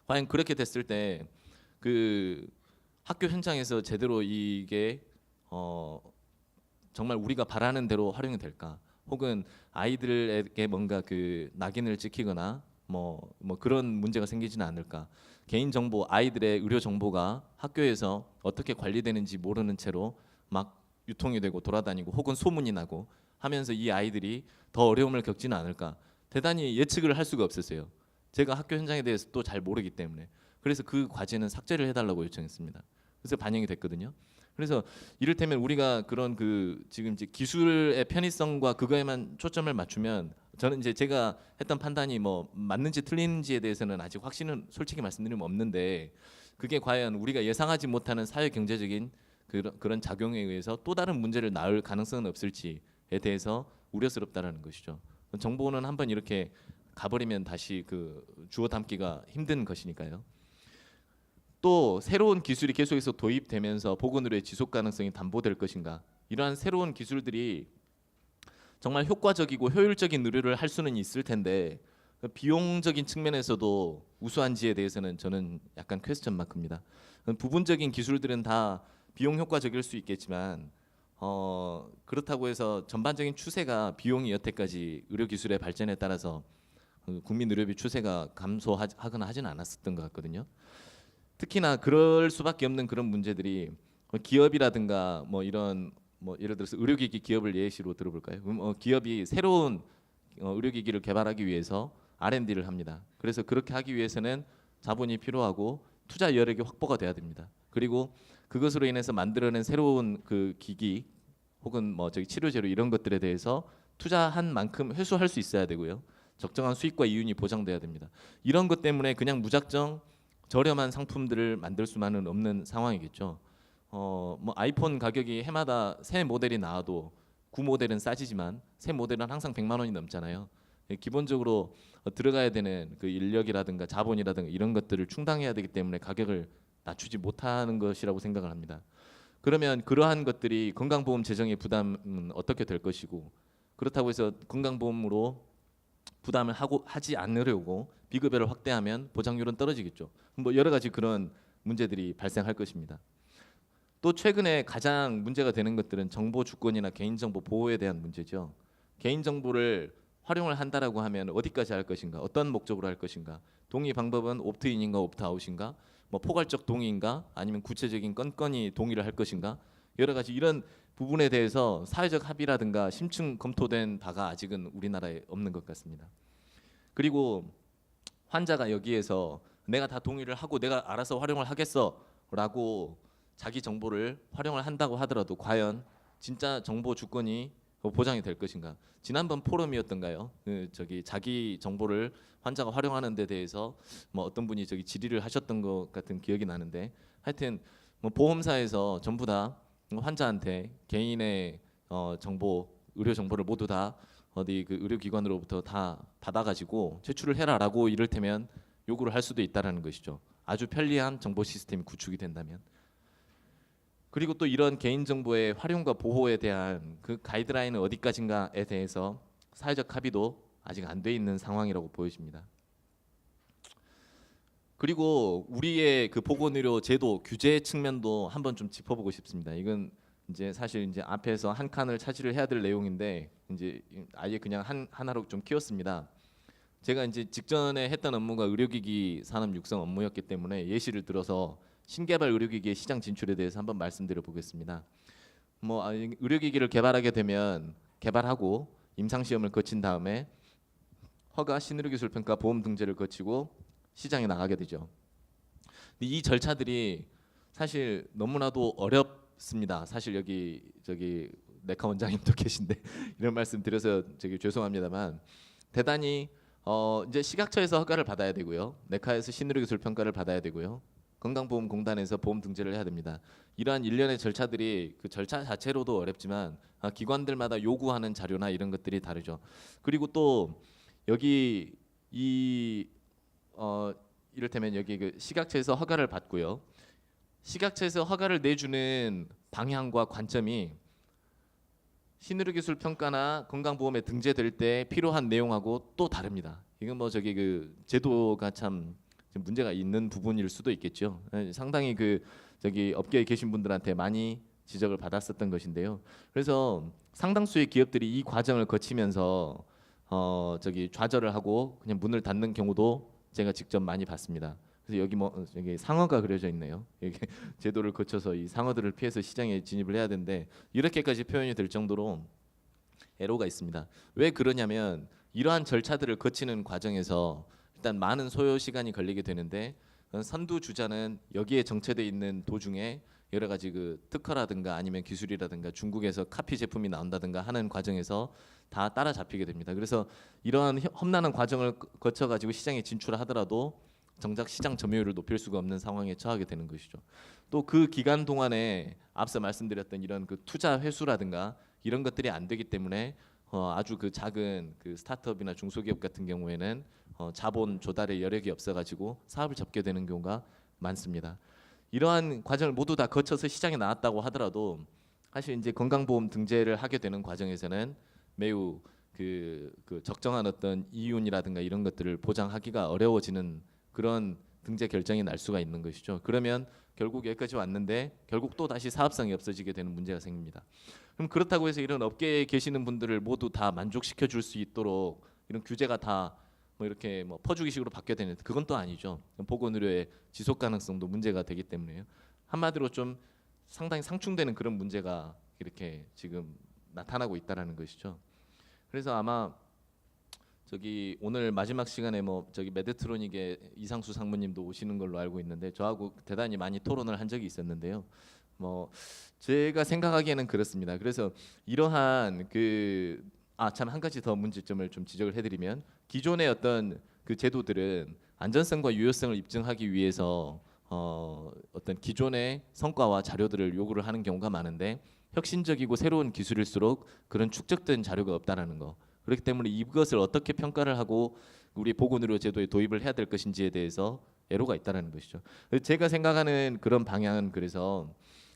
과연 그렇게 됐을 때 그 학교 현장에서 제대로 이게 정말 우리가 바라는 대로 활용이 될까? 혹은 아이들에게 뭔가 그 낙인을 찍히거나 뭐 그런 문제가 생기지는 않을까? 개인 정보, 아이들의 의료 정보가 학교에서 어떻게 관리되는지 모르는 채로 막 유통이 되고 돌아다니고 혹은 소문이 나고 하면서 이 아이들이 더 어려움을 겪지는 않을까? 대단히 예측을 할 수가 없었어요. 제가 학교 현장에 대해서 또 잘 모르기 때문에. 그래서 그 과제는 삭제를 해달라고 요청했습니다. 그래서 반영이 됐거든요. 그래서 이를테면 우리가 그런 그 지금 이제 기술의 편의성과 그거에만 초점을 맞추면 저는 이제 제가 했던 판단이 뭐 맞는지 틀리는지에 대해서는 아직 확신은 솔직히 말씀드리면 없는데 그게 과연 우리가 예상하지 못하는 사회 경제적인 그런 작용에 의해서 또 다른 문제를 낳을 가능성은 없을지에 대해서 우려스럽다라는 것이죠. 정보는 한번 이렇게 가버리면 다시 그 주워 담기가 힘든 것이니까요. 또 새로운 기술이 계속해서 도입되면서 보건의료의 지속 가능성이 담보될 것인가? 이러한 새로운 기술들이 정말 효과적이고 효율적인 의료를 할 수는 있을 텐데 비용적인 측면에서도 우수한지에 대해서는 저는 약간 퀘스천 마크입니다. 부분적인 기술들은 다 비용 효과적일 수 있겠지만 그렇다고 해서 전반적인 추세가 비용이 여태까지 의료 기술의 발전에 따라서 국민 의료비 추세가 감소하거나 하지는 않았었던 것 같거든요. 특히나 그럴 수밖에 없는 그런 문제들이 기업이라든가 뭐 이런 뭐 예를 들어서 의료기기 기업을 예시로 들어볼까요? 기업이 새로운 의료기기를 개발하기 위해서 R&D를 합니다. 그래서 그렇게 하기 위해서는 자본이 필요하고 투자 여력이 확보가 돼야 됩니다. 그리고 그것으로 인해서 만들어낸 새로운 그 기기 혹은 뭐 저기 치료제로 이런 것들에 대해서 투자한 만큼 회수할 수 있어야 되고요. 적정한 수익과 이윤이 보장돼야 됩니다. 이런 것 때문에 그냥 무작정 저렴한 상품들을 만들 수만은 없는 상황이겠죠. 뭐 아이폰 가격이 해마다 새 모델이 나와도 구 모델은 싸지지만 새 모델은 항상 100만 원이 넘잖아요. 기본적으로 들어가야 되는 그 인력이라든가 자본이라든가 이런 것들을 충당해야 되기 때문에 가격을 낮추지 못하는 것이라고 생각을 합니다. 그러면 그러한 것들이 건강보험 재정의 부담은 어떻게 될 것이고 그렇다고 해서 건강보험으로 부담을 하지 않으려고 비급여를 확대하면 보장률은 떨어지겠죠. 뭐 여러 가지 그런 문제들이 발생할 것입니다. 또 최근에 가장 문제가 되는 것들은 정보 주권이나 개인정보 보호에 대한 문제죠. 개인정보를 활용을 한다라고 하면 어디까지 할 것인가, 어떤 목적으로 할 것인가, 동의 방법은 옵트인인가 옵트아웃인가, 뭐 포괄적 동의인가, 아니면 구체적인 건건이 동의를 할 것인가, 여러 가지 이런 부분에 대해서 사회적 합의라든가 심층 검토된 바가 아직은 우리나라에 없는 것 같습니다. 그리고 환자가 여기에서 내가 다 동의를 하고 내가 알아서 활용을 하겠어라고 자기 정보를 활용을 한다고 하더라도 과연 진짜 정보 주권이 보장이 될 것인가? 지난번 포럼이었던가요? 자기 정보를 환자가 활용하는 데 대해서 뭐 어떤 분이 질의를 하셨던 것 같은 기억이 나는데 하여튼 뭐 보험사에서 전부 다 환자한테 개인의 정보, 의료 정보를 모두 다 어디 그 의료기관으로부터 다 받아가지고 제출을 해라라고 이를테면 요구를 할 수도 있다라는 것이죠. 아주 편리한 정보 시스템이 구축이 된다면. 그리고 또 이런 개인정보의 활용과 보호에 대한 그 가이드라인은 어디까지인가에 대해서 사회적 합의도 아직 안 돼 있는 상황이라고 보여집니다. 그리고 우리의 그 보건의료 제도 규제 측면도 한번 좀 짚어보고 싶습니다. 이건 이제 사실 이제 앞에서 한 칸을 차지를 해야 될 내용인데 이제 아예 그냥 하나로 좀 키웠습니다. 제가 이제 직전에 했던 업무가 의료기기 산업 육성 업무였기 때문에 예시를 들어서 신개발 의료기기의 시장 진출에 대해서 한번 말씀드려 보겠습니다. 뭐 의료기기를 개발하게 되면 개발하고 임상 시험을 거친 다음에 허가, 신의료기술평가, 보험 등재를 거치고 시장에 나가게 되죠. 근데 이 절차들이 사실 너무나도 어렵습니다. 사실 여기 저기 네카 원장님도 계신데 이런 말씀 드려서 저기 죄송합니다만 대단히 이제 식약처에서 허가를 받아야 되고요. 네카에서 신의료기술 평가를 받아야 되고요. 건강보험공단에서 보험 등재를 해야 됩니다. 이러한 일련의 절차들이 그 절차 자체로도 어렵지만 기관들마다 요구하는 자료나 이런 것들이 다르죠. 그리고 또 여기 이를테면 여기 그 식약처에서 허가를 받고요. 식약처에서 허가를 내주는 방향과 관점이 신의료기술 평가나 건강보험에 등재될 때 필요한 내용하고 또 다릅니다. 이건 뭐 저기 그 제도가 참 문제가 있는 부분일 수도 있겠죠. 상당히 그 저기 업계에 계신 분들한테 많이 지적을 받았었던 것인데요. 그래서 상당수의 기업들이 이 과정을 거치면서 저기 좌절을 하고 그냥 문을 닫는 경우도 제가 직접 많이 봤습니다. 그래서 여기 뭐 여기 상어가 그려져 있네요. 이게 제도를 거쳐서 이 상어들을 피해서 시장에 진입을 해야 되는데 이렇게까지 표현이 될 정도로 애로가 있습니다. 왜 그러냐면 이러한 절차들을 거치는 과정에서 일단 많은 소요 시간이 걸리게 되는데 선두 주자는 여기에 정체돼 있는 도중에 여러 가지 그 특허라든가 아니면 기술이라든가 중국에서 카피 제품이 나온다든가 하는 과정에서 다 따라잡히게 됩니다. 그래서 이러한 험난한 과정을 거쳐 가지고 시장에 진출하더라도 정작 시장 점유율을 높일 수가 없는 상황에 처하게 되는 것이죠. 또 그 기간 동안에 앞서 말씀드렸던 이런 그 투자 회수라든가 이런 것들이 안 되기 때문에 아주 그 작은 그 스타트업이나 중소기업 같은 경우에는 자본 조달의 여력이 없어가지고 사업을 접게 되는 경우가 많습니다. 이러한 과정을 모두 다 거쳐서 시장에 나왔다고 하더라도 사실 이제 건강보험 등재를 하게 되는 과정에서는 매우 그 적정한 어떤 이윤이라든가 이런 것들을 보장하기가 어려워지는 그런 등재 결정이 날 수가 있는 것이죠. 그러면 결국 여기까지 왔는데 결국 또 다시 사업성이 없어지게 되는 문제가 생깁니다. 그럼 그렇다고 해서 이런 업계에 계시는 분들을 모두 다 만족시켜 줄 수 있도록 이런 규제가 다 뭐 이렇게 뭐 퍼주기식으로 바뀌어야 되는데 그건 또 아니죠. 보건의료의 지속 가능성도 문제가 되기 때문에요. 한마디로 좀 상당히 상충되는 그런 문제가 이렇게 지금 나타나고 있다라는 것이죠. 그래서 아마 저기 오늘 마지막 시간에 뭐 저기 메드트로닉의 이상수 상무님도 오시는 걸로 알고 있는데 저하고 대단히 많이 토론을 한 적이 있었는데요. 뭐 제가 생각하기에는 그렇습니다. 그래서 이러한 참 한 가지 더 문제점을 좀 지적을 해드리면 기존의 어떤 그 제도들은 안전성과 유효성을 입증하기 위해서 어떤 기존의 성과와 자료들을 요구를 하는 경우가 많은데 혁신적이고 새로운 기술일수록 그런 축적된 자료가 없다라는 거. 그렇기 때문에 이것을 어떻게 평가를 하고 우리 보건의료 제도에 도입을 해야 될 것인지에 대해서 애로가 있다라는 것이죠. 제가 생각하는 그런 방향은 그래서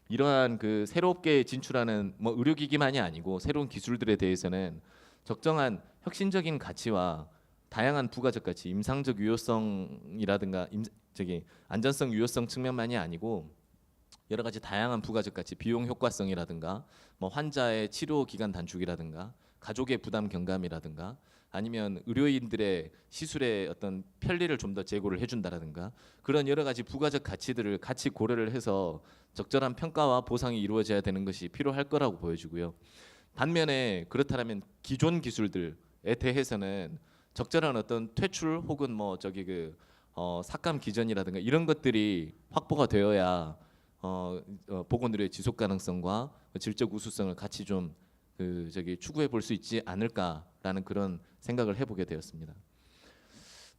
이러한 그 새롭게 진출하는 뭐 의료기기만이 아니고 새로운 기술들에 대해서는 적정한 혁신적인 가치와 다양한 부가적 가치, 임상적 유효성이라든가 안전성 유효성 측면만이 아니고 여러 가지 다양한 부가적 가치, 비용 효과성이라든가 뭐 환자의 치료 기간 단축이라든가 가족의 부담 경감이라든가 아니면 의료인들의 시술의 어떤 편리를 좀 더 제고를 해준다라든가 그런 여러 가지 부가적 가치들을 같이 고려를 해서 적절한 평가와 보상이 이루어져야 되는 것이 필요할 거라고 보여지고요. 반면에 그렇다면 기존 기술들에 대해서는 적절한 어떤 퇴출 혹은 뭐 저기 삭감 기전이라든가 이런 것들이 확보가 되어야 보건의료의 지속 가능성과 질적 우수성을 같이 좀 추구해 볼 수 있지 않을까라는 그런 생각을 해보게 되었습니다.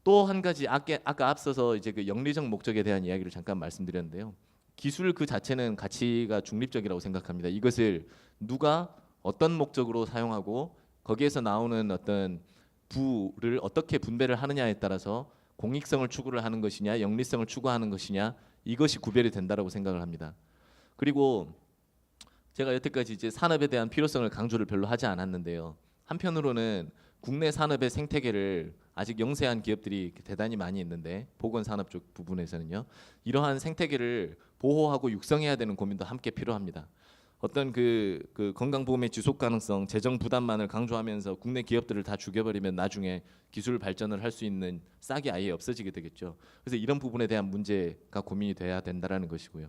또 한 가지 아까 앞서서 이제 그 영리적 목적에 대한 이야기를 잠깐 말씀드렸는데요. 기술 그 자체는 가치가 중립적이라고 생각합니다. 이것을 누가 어떤 목적으로 사용하고 거기에서 나오는 어떤 부를 어떻게 분배를 하느냐에 따라서 공익성을 추구를 하는 것이냐, 영리성을 추구하는 것이냐 이것이 구별이 된다라고 생각을 합니다. 그리고 제가 여태까지 이제 산업에 대한 필요성을 강조를 별로 하지 않았는데요. 한편으로는 국내 산업의 생태계를 아직 영세한 기업들이 대단히 많이 있는데 보건 산업 쪽 부분에서는요. 이러한 생태계를 보호하고 육성해야 되는 고민도 함께 필요합니다. 어떤 그 건강보험의 지속 가능성, 재정 부담만을 강조하면서 국내 기업들을 다 죽여버리면 나중에 기술 발전을 할 수 있는 싹이 아예 없어지게 되겠죠. 그래서 이런 부분에 대한 문제가 고민이 돼야 된다라는 것이고요.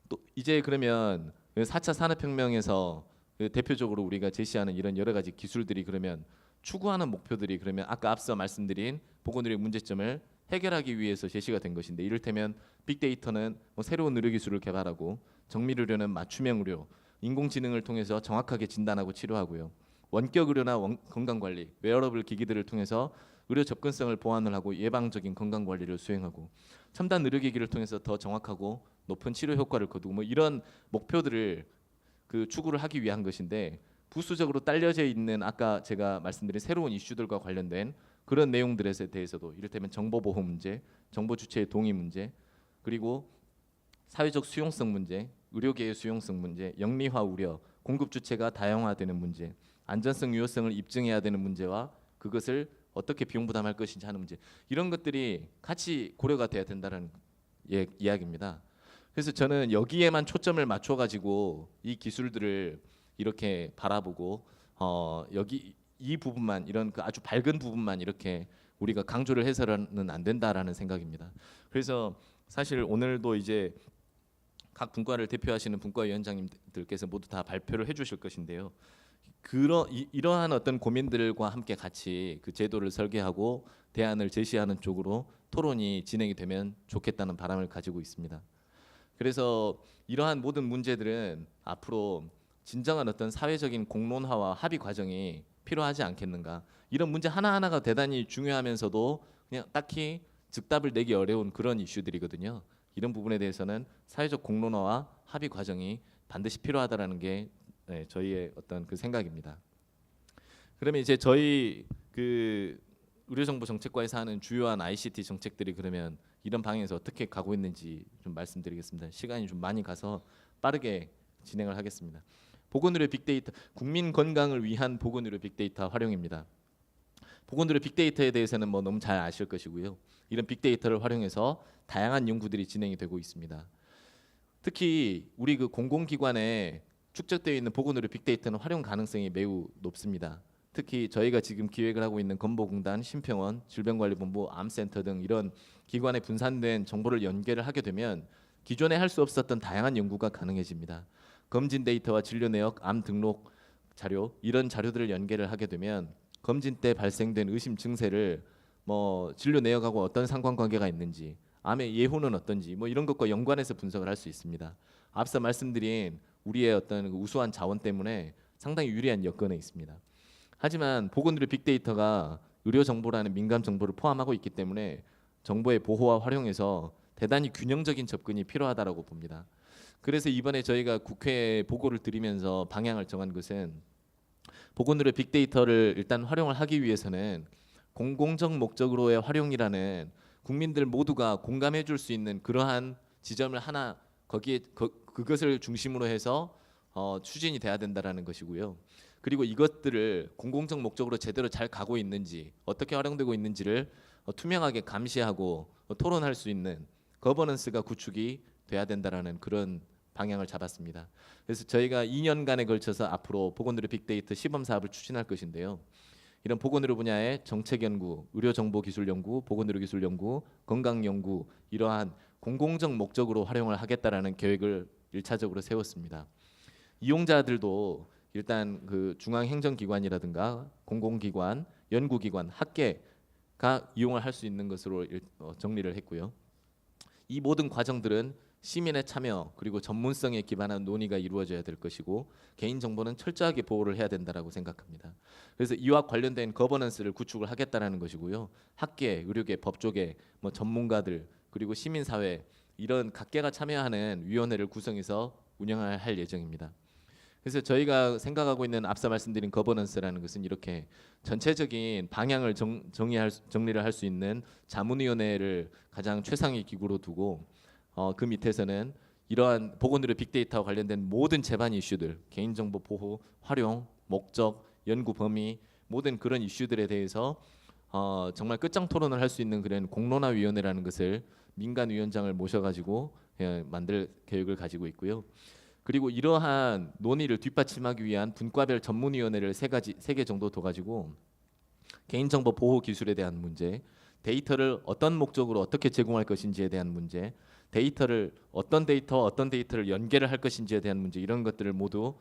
또 이제 그러면 4차 산업혁명에서 대표적으로 우리가 제시하는 이런 여러 가지 기술들이 그러면 추구하는 목표들이 그러면 아까 앞서 말씀드린 보건의료 문제점을 해결하기 위해서 제시가 된 것인데, 이를테면 빅데이터는 뭐 새로운 의료 기술을 개발하고, 정밀의료는 맞춤형 의료, 인공지능을 통해서 정확하게 진단하고 치료하고요. 원격 의료나 건강관리, 웨어러블 기기들을 통해서 의료 접근성을 보완을 하고 예방적인 건강관리를 수행하고, 첨단 의료기기를 통해서 더 정확하고 높은 치료 효과를 거두고, 뭐 이런 목표들을 추구를 하기 위한 것인데, 부수적으로 딸려져 있는 아까 제가 말씀드린 새로운 이슈들과 관련된 그런 내용들에 대해서도, 이를테면 정보보호 문제, 정보 주체의 동의 문제, 그리고 사회적 수용성 문제, 의료계의 수용성 문제, 영리화 우려, 공급 주체가 다양화되는 문제, 안전성 유효성을 입증해야 되는 문제와 그것을 어떻게 비용 부담할 것인지 하는 문제, 이런 것들이 같이 고려가 돼야 된다는 이야기입니다. 그래서 저는 여기에만 초점을 맞춰 가지고 이 기술들을 이렇게 바라보고 여기 이 부분만, 이런 그 아주 밝은 부분만 이렇게 우리가 강조를 해서는 안 된다라는 생각입니다. 그래서 사실 오늘도 이제 각 분과를 대표하시는 분과위원장님들께서 모두 다 발표를 해주실 것인데요. 이러한 어떤 고민들과 함께 같이 그 제도를 설계하고 대안을 제시하는 쪽으로 토론이 진행이 되면 좋겠다는 바람을 가지고 있습니다. 그래서 이러한 모든 문제들은 앞으로 진정한 어떤 사회적인 공론화와 합의 과정이 필요하지 않겠는가. 이런 문제 하나하나가 대단히 중요하면서도 그냥 딱히 즉답을 내기 어려운 그런 이슈들이거든요. 이런 부분에 대해서는 사회적 공론화와 합의 과정이 반드시 필요하다라는 게 저희의 어떤 그 생각입니다. 그러면 이제 저희 그 의료정보정책과에서 하는 주요한 ICT 정책들이 그러면 이런 방향에서 어떻게 가고 있는지 좀 말씀드리겠습니다. 시간이 좀 많이 가서 빠르게 진행을 하겠습니다. 보건의료 빅데이터, 국민 건강을 위한 보건의료 빅데이터 활용입니다. 보건의료 빅데이터에 대해서는 뭐 너무 잘 아실 것이고요. 이런 빅데이터를 활용해서 다양한 연구들이 진행이 되고 있습니다. 특히 우리 그 공공기관에 축적되어 있는 보건의료 빅데이터는 활용 가능성이 매우 높습니다. 특히 저희가 지금 기획을 하고 있는 건보공단, 심평원, 질병관리본부, 암센터 등 이런 기관에 분산된 정보를 연계를 하게 되면 기존에 할 수 없었던 다양한 연구가 가능해집니다. 검진 데이터와 진료 내역, 암 등록 자료, 이런 자료들을 연계를 하게 되면 검진 때 발생된 의심 증세를 뭐 진료 내역하고 어떤 상관관계가 있는지, 암의 예후는 어떤지 뭐 이런 것과 연관해서 분석을 할 수 있습니다. 앞서 말씀드린 우리의 어떤 우수한 자원 때문에 상당히 유리한 여건에 있습니다. 하지만 보건의료 빅데이터가 의료 정보라는 민감 정보를 포함하고 있기 때문에 정보의 보호와 활용에서 대단히 균형적인 접근이 필요하다라고 봅니다. 그래서 이번에 저희가 국회에 보고를 드리면서 방향을 정한 것은, 보건의료 빅데이터를 일단 활용을 하기 위해서는 공공적 목적으로의 활용이라는 국민들 모두가 공감해 줄 수 있는 그러한 지점을 하나 그것을 중심으로 해서 추진이 돼야 된다라는 것이고요. 그리고 이것들을 공공적 목적으로 제대로 잘 가고 있는지, 어떻게 활용되고 있는지를 투명하게 감시하고 토론할 수 있는 거버넌스가 구축이 돼야 된다라는 그런 방향을 잡았습니다. 그래서 저희가 2년간에 걸쳐서 앞으로 보건의료 빅데이터 시범 사업을 추진할 것인데요. 이런 보건의료 분야의 정책 연구, 의료정보기술 연구, 보건의료기술 연구, 건강 연구, 이러한 공공적 목적으로 활용을 하겠다라는 계획을 1차적으로 세웠습니다. 이용자들도 일단 그 중앙행정기관이라든가 공공기관, 연구기관, 학계가 이용을 할 수 있는 것으로 정리를 했고요. 이 모든 과정들은 시민의 참여 그리고 전문성에 기반한 논의가 이루어져야 될 것이고, 개인정보는 철저하게 보호를 해야 된다라고 생각합니다. 그래서 이와 관련된 거버넌스를 구축을 하겠다라는 것이고요. 학계, 의료계, 법조계, 뭐 전문가들 그리고 시민사회, 이런 각계가 참여하는 위원회를 구성해서 운영할 예정입니다. 그래서 저희가 생각하고 있는 앞서 말씀드린 거버넌스라는 것은 이렇게 전체적인 방향을 정리를 할 수 있는 자문위원회를 가장 최상위 기구로 두고, 그 밑에서는 이러한 보건의료 빅데이터와 관련된 모든 제반 이슈들, 개인정보 보호, 활용, 목적, 연구 범위, 모든 그런 이슈들에 대해서 정말 끝장 토론을 할 수 있는 그런 공론화위원회라는 것을 민간위원장을 모셔가지고 만들 계획을 가지고 있고요. 그리고 이러한 논의를 뒷받침하기 위한 분과별 전문위원회를 3개 정도 둬가지고 개인정보 보호 기술에 대한 문제, 데이터를 어떤 목적으로 어떻게 제공할 것인지에 대한 문제, 데이터를 어떤 데이터를 연계를 할 것인지에 대한 문제, 이런 것들을 모두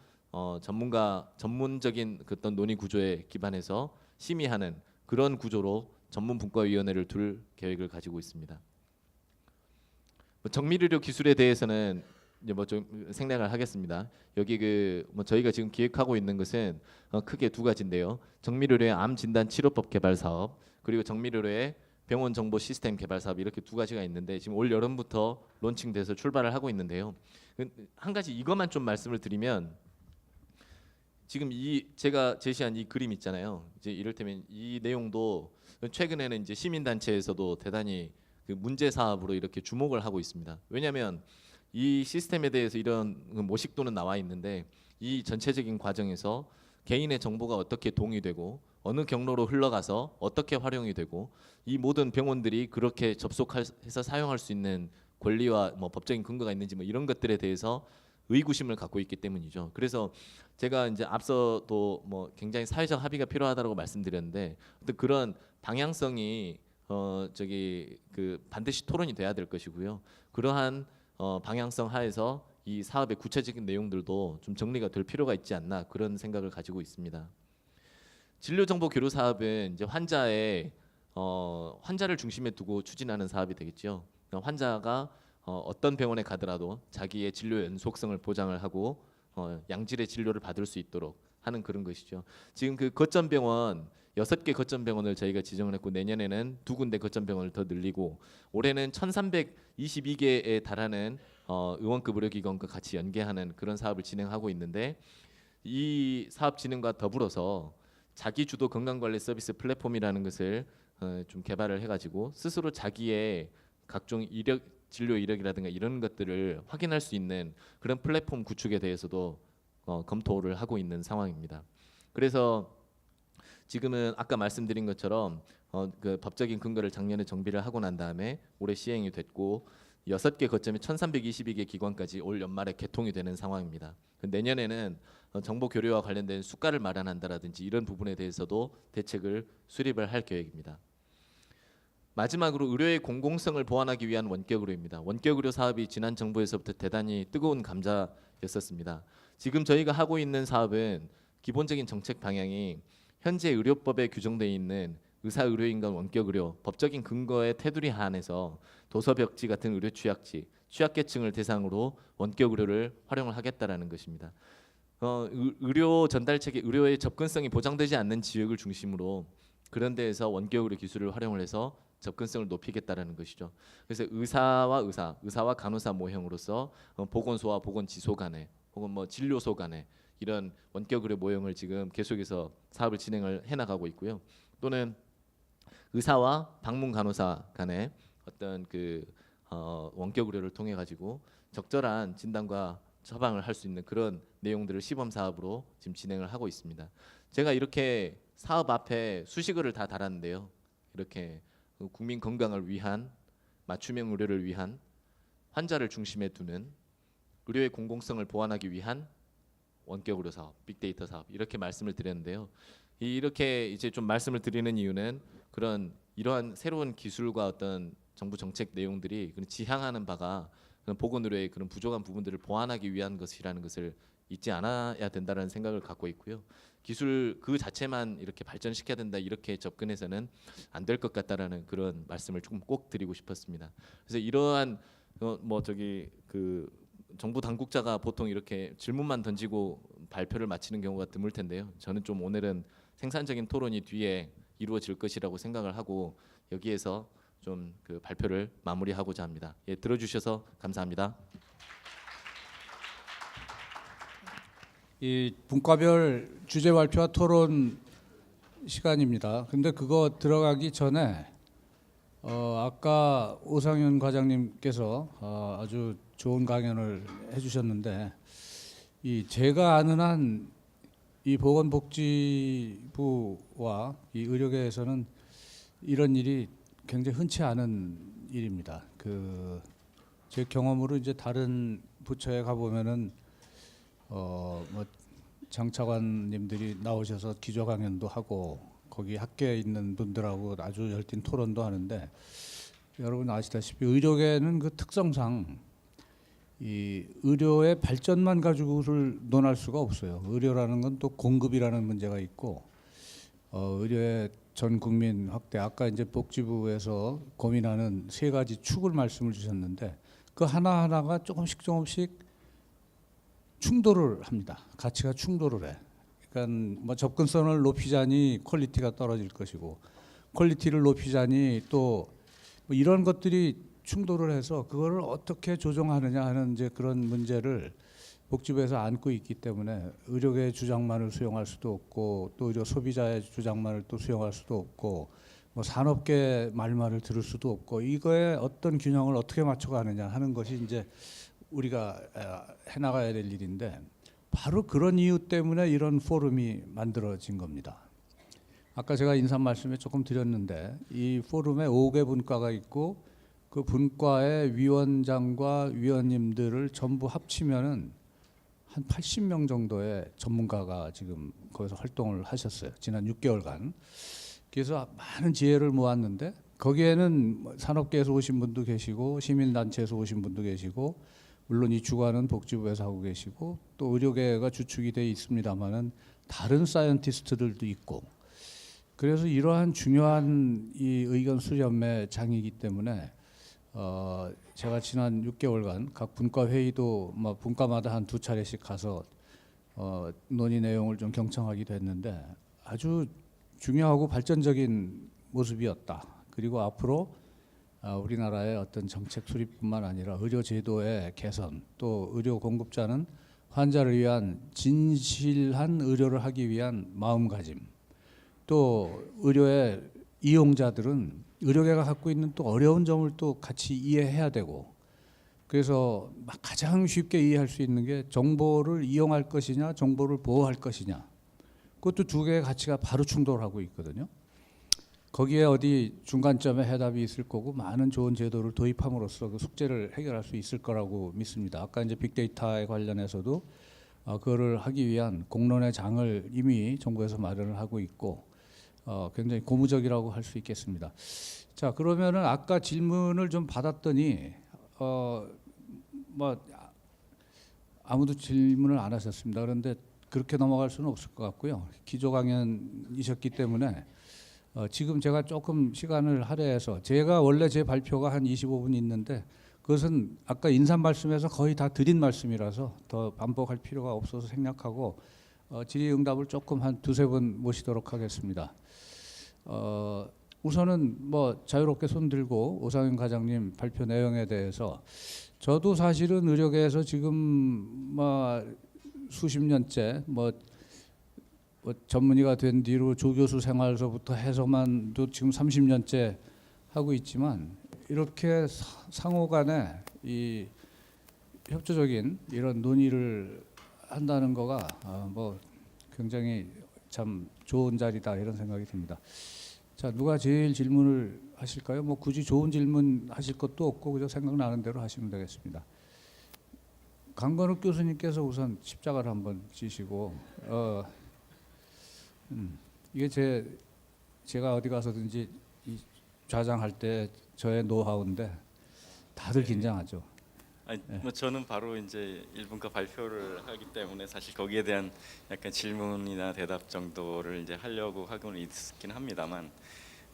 전문적인 그 어떤 논의 구조에 기반해서 심의하는 그런 구조로 전문분과위원회를 둘 계획을 가지고 있습니다. 정밀의료 기술에 대해서는 이제 뭐 좀 생략을 하겠습니다. 여기 저희가 지금 기획하고 있는 것은 크게 두 가지인데요. 정밀의료의 암 진단 치료법 개발 사업, 그리고 정밀의료의 병원 정보 시스템 개발 사업, 이렇게 두 가지가 있는데 지금 올 여름부터 론칭돼서 출발을 하고 있는데요. 한 가지 이것만 좀 말씀을 드리면, 지금 제가 제시한 이 그림 있잖아요. 이제 이를테면 이 내용도 최근에는 이제 시민단체에서도 대단히 그 문제 사업으로 이렇게 주목을 하고 있습니다. 왜냐하면 이 시스템에 대해서 이런 모식도는 나와 있는데 이 전체적인 과정에서 개인의 정보가 어떻게 동의되고 어느 경로로 흘러가서 어떻게 활용이 되고 이 모든 병원들이 그렇게 접속해서 사용할 수 있는 권리와 뭐 법적인 근거가 있는지 뭐 이런 것들에 대해서 의구심을 갖고 있기 때문이죠. 그래서 제가 이제 앞서도 뭐 굉장히 사회적 합의가 필요하다고 말씀드렸는데 어떤 그런 방향성이 반드시 토론이 돼야 될 것이고요. 그러한 방향성 하에서 이 사업의 구체적인 내용들도 좀 정리가 될 필요가 있지 않나, 그런 생각을 가지고 있습니다. 진료정보 교류 사업은 이제 환자를 중심에 두고 추진하는 사업이 되겠죠. 환자가 어떤 병원에 가더라도 자기의 진료 연속성을 보장을 하고 양질의 진료를 받을 수 있도록 하는 그런 것이죠. 지금 그 거점병원 6개 거점병원을 저희가 지정을 했고, 내년에는 2군데 거점병원을 더 늘리고, 올해는 1,322개에 달하는 의원급 의료기관과 같이 연계하는 그런 사업을 진행하고 있는데, 이 사업 진행과 더불어서 자기주도 건강관리 서비스 플랫폼이라는 것을 좀 개발을 해가지고 스스로 자기의 각종 진료 이력이라든가 이런 것들을 확인할 수 있는 그런 플랫폼 구축에 대해서도 검토를 하고 있는 상황입니다. 그래서 지금은 아까 말씀드린 것처럼 그 법적인 근거를 작년에 정비를 하고 난 다음에 올해 시행이 됐고 6개 거점이 1,322개 기관까지 올 연말에 개통이 되는 상황입니다. 내년에는 정보 교류와 관련된 수가를 마련한다라든지 이런 부분에 대해서도 대책을 수립을 할 계획입니다. 마지막으로 의료의 공공성을 보완하기 위한 원격 의료입니다. 원격 의료 사업이 지난 정부에서부터 대단히 뜨거운 감자였었습니다. 지금 저희가 하고 있는 사업은 기본적인 정책 방향이 현재 의료법에 규정되어 있는 의사 의료인 간 원격 의료 법적인 근거의 테두리 하에서 도서벽지 같은 의료 취약계층을 대상으로 원격 의료를 활용을 하겠다라는 것입니다. 의료 전달 체계, 의료의 접근성이 보장되지 않는 지역을 중심으로 그런 데에서 원격 의료 기술을 활용을 해서 접근성을 높이겠다라는 것이죠. 그래서 의사와 간호사 모형으로서 보건소와 보건지소 간에 혹은 뭐 진료소 간에 이런 원격 의료 모형을 지금 계속해서 사업을 진행을 해나가고 있고요. 또는 의사와 방문 간호사 간에 어떤 원격 의료를 통해 가지고 적절한 진단과 처방을 할 수 있는 그런 내용들을 시범 사업으로 지금 진행을 하고 있습니다. 제가 이렇게 사업 앞에 수식어를 다 달았는데요. 이렇게 국민 건강을 위한 맞춤형 의료를 위한 환자를 중심에 두는 의료의 공공성을 보완하기 위한 원격 의료 사업, 빅데이터 사업, 이렇게 말씀을 드렸는데요. 이렇게 이제 좀 말씀을 드리는 이유는 이러한 새로운 기술과 어떤 정부 정책 내용들이 지향하는 바가 보건 의료의 그런 부족한 부분들을 보완하기 위한 것이라는 것을 잊지 않아야 된다는 생각을 갖고 있고요. 기술 그 자체만 이렇게 발전시켜야 된다 이렇게 접근해서는 안 될 것 같다라는 그런 말씀을 조금 꼭 드리고 싶었습니다. 그래서 이러한 정부 당국자가 보통 이렇게 질문만 던지고 발표를 마치는 경우가 드물 텐데요. 저는 좀 오늘은 생산적인 토론이 뒤에 이루어질 것이라고 생각을 하고 여기에서 좀 그 발표를 마무리하고자 합니다. 예, 들어주셔서 감사합니다. 이 분과별 주제 발표와 토론 시간입니다. 근데 그거 들어가기 전에 아까 오상윤 과장님께서 아주 좋은 강연을 해주셨는데 제가 아는 한 이 보건복지부와 이 의료계에서는 이런 일이 굉장히 흔치 않은 일입니다. 제 경험으로 이제 다른 부처에 가 보면은 뭐 장차관님들이 나오셔서 기조 강연도 하고 거기 학계에 있는 분들하고 아주 열띤 토론도 하는데 여러분 아시다시피 의료계는 그 특성상 이 의료의 발전만 가지고를 논할 수가 없어요. 의료라는 건 또 공급이라는 문제가 있고 의료의 전 국민 확대 아까 이제 복지부에서 고민하는 세 가지 축을 말씀을 주셨는데 그 하나하나가 조금씩 충돌을 합니다. 가치가 충돌을 해. 그러니까 뭐 접근성을 높이자니 퀄리티가 떨어질 것이고 퀄리티를 높이자니 또뭐 이런 것들이 충돌을 해서 그거를 어떻게 조정하느냐 하는 이제 그런 문제를 복지부에서 안고 있기 때문에 의료계의 주장만을 수용할 수도 없고 또 의료 소비자의 주장만을 또 수용할 수도 없고 뭐 산업계 말만을 들을 수도 없고 이거에 어떤 균형을 어떻게 맞춰가느냐 하는 것이 이제 우리가 해나가야 될 일인데 바로 그런 이유 때문에 이런 포럼이 만들어진 겁니다. 아까 제가 인사 말씀에 조금 드렸는데 이 포럼에 5개 분과가 있고 그 분과의 위원장과 위원님들을 전부 합치면은 한 80명 정도의 전문가가 지금 거기서 활동을 하셨어요. 지난 6개월간. 그래서 많은 지혜를 모았는데 거기에는 산업계에서 오신 분도 계시고 시민단체에서 오신 분도 계시고 물론 이 주관은 복지부에서 하고 계시고 또 의료계가 주축이 돼 있습니다만은 다른 사이언티스트들도 있고 그래서 이러한 중요한 이 의견 수렴의 장이기 때문에 제가 지난 6개월간 각 분과 회의도 뭐 분과마다 한 2차례씩 가서 논의 내용을 좀 경청하기도 했는데 아주 중요하고 발전적인 모습이었다. 그리고 앞으로 우리나라의 어떤 정책 수립뿐만 아니라 의료 제도의 개선 또 의료 공급자는 환자를 위한 진실한 의료를 하기 위한 마음가짐 또 의료의 이용자들은 의료계가 갖고 있는 또 어려운 점을 또 같이 이해해야 되고 그래서 가장 쉽게 이해할 수 있는 게 정보를 이용할 것이냐 정보를 보호할 것이냐 그것도 두 개의 가치가 바로 충돌하고 있거든요. 거기에 어디 중간점에 해답이 있을 거고 많은 좋은 제도를 도입함으로써 그 숙제를 해결할 수 있을 거라고 믿습니다. 아까 이제 빅데이터에 관련해서도 그거를 하기 위한 공론의 장을 이미 정부에서 마련을 하고 있고 굉장히 고무적이라고 할 수 있겠습니다. 자 그러면은 아까 질문을 좀 받았더니 뭐 아무도 질문을 안 하셨습니다. 그런데 그렇게 넘어갈 수는 없을 것 같고요. 기조 강연이셨기 때문에 지금 제가 조금 시간을 할애해서 제가 원래 제 발표가 한 25분 있는데 그것은 아까 인사 말씀에서 거의 다 드린 말씀이라서 더 반복할 필요가 없어서 생략하고 질의응답을 조금 한 2-3분 모시도록 하겠습니다. 우선은 뭐 자유롭게 손 들고 오상윤 과장님 발표 내용에 대해서 저도 사실은 의료계에서 지금 뭐 수십 년째 뭐 전문의가 된 뒤로 조교수 생활서부터 해서만도 지금 30년째 하고 있지만 이렇게 상호간에 이 협조적인 이런 논의를 한다는 거가 뭐 굉장히 참 좋은 자리다 이런 생각이 듭니다. 자 누가 제일 질문을 하실까요? 뭐 굳이 좋은 질문 하실 것도 없고 그저 생각나는 대로 하시면 되겠습니다. 강건욱 교수님께서 우선 십자가를 한번 지시고 이게 제가 어디 가서든지 이 좌장할 때 저의 노하우인데 다들 긴장하죠. 아니, 뭐 저는 바로 이제 1분과 발표를 하기 때문에 사실 거기에 대한 약간 질문이나 대답 정도를 이제 하려고 하고는 있긴 합니다만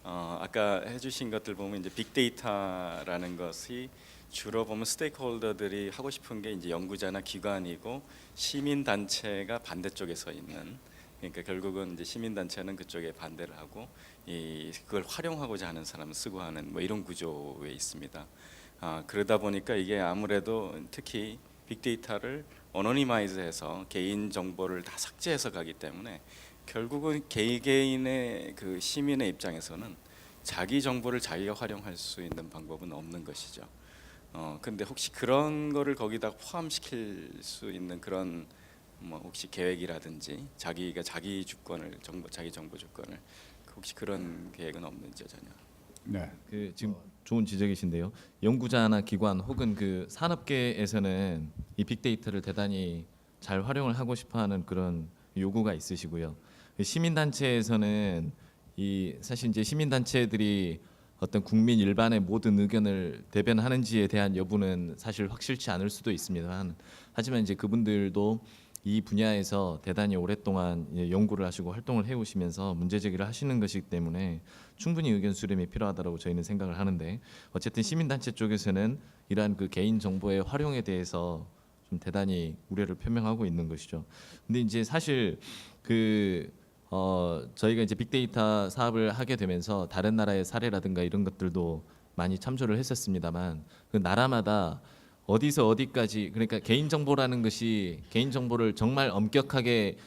아까 해주신 것들 보면 이제 빅데이터라는 것이 주로 보면 스테이크홀더들이 하고 싶은 게 이제 연구자나 기관이고 시민 단체가 반대쪽에 서 있는 그러니까 결국은 이제 시민 단체는 그쪽에 반대를 하고 그걸 활용하고자 하는 사람은 쓰고 하는 뭐 이런 구조에 있습니다. 그러다 보니까 이게 아무래도 특히 빅데이터를 어노니마이즈해서 개인 정보를 다 삭제해서 가기 때문에 결국은 개개인의 그 시민의 입장에서는 자기 정보를 자기가 활용할 수 있는 방법은 없는 것이죠. 근데 혹시 그런 거를 거기다 포함시킬 수 있는 그런 뭐 혹시 계획이라든지 자기가 자기 주권을 자기 정보 주권을 혹시 그런 계획은 없는지요 전혀? 네. 그 지금 좋은 지적이신데요. 연구자나 기관 혹은 그 산업계에서는 이 빅데이터를 대단히 잘 활용을 하고 싶어하는 그런 요구가 있으시고요. 시민단체에서는 이 사실 이제 시민 단체들이 어떤 국민 일반의 모든 의견을 대변하는지에 대한 여부는 사실 확실치 않을 수도 있습니다만, 하지만 이제 그분들도 이 분야에서 대단히 오랫동안 연구를 하시고 활동을 해오시면서 문제 제기를 하시는 것이기 때문에 충분히 의견 수렴이 필요하다고 저희는 생각을 하는데, 어쨌든 시민단체 쪽에서는 이러한 그 개인 정보의 활용에 대해서 좀 대단히 우려를 표명하고 있는 것이죠. 근데 이제 사실 저희가 이제 빅데이터 사업을 하게 되면서 다른 나라의 사례라든가 이런 것들도 많이 참조를 했었습니다만, 그 나라마다 어디서 어디까지, 그러니까 개인 정보라는 것이 개인 정보를 정말 엄격하게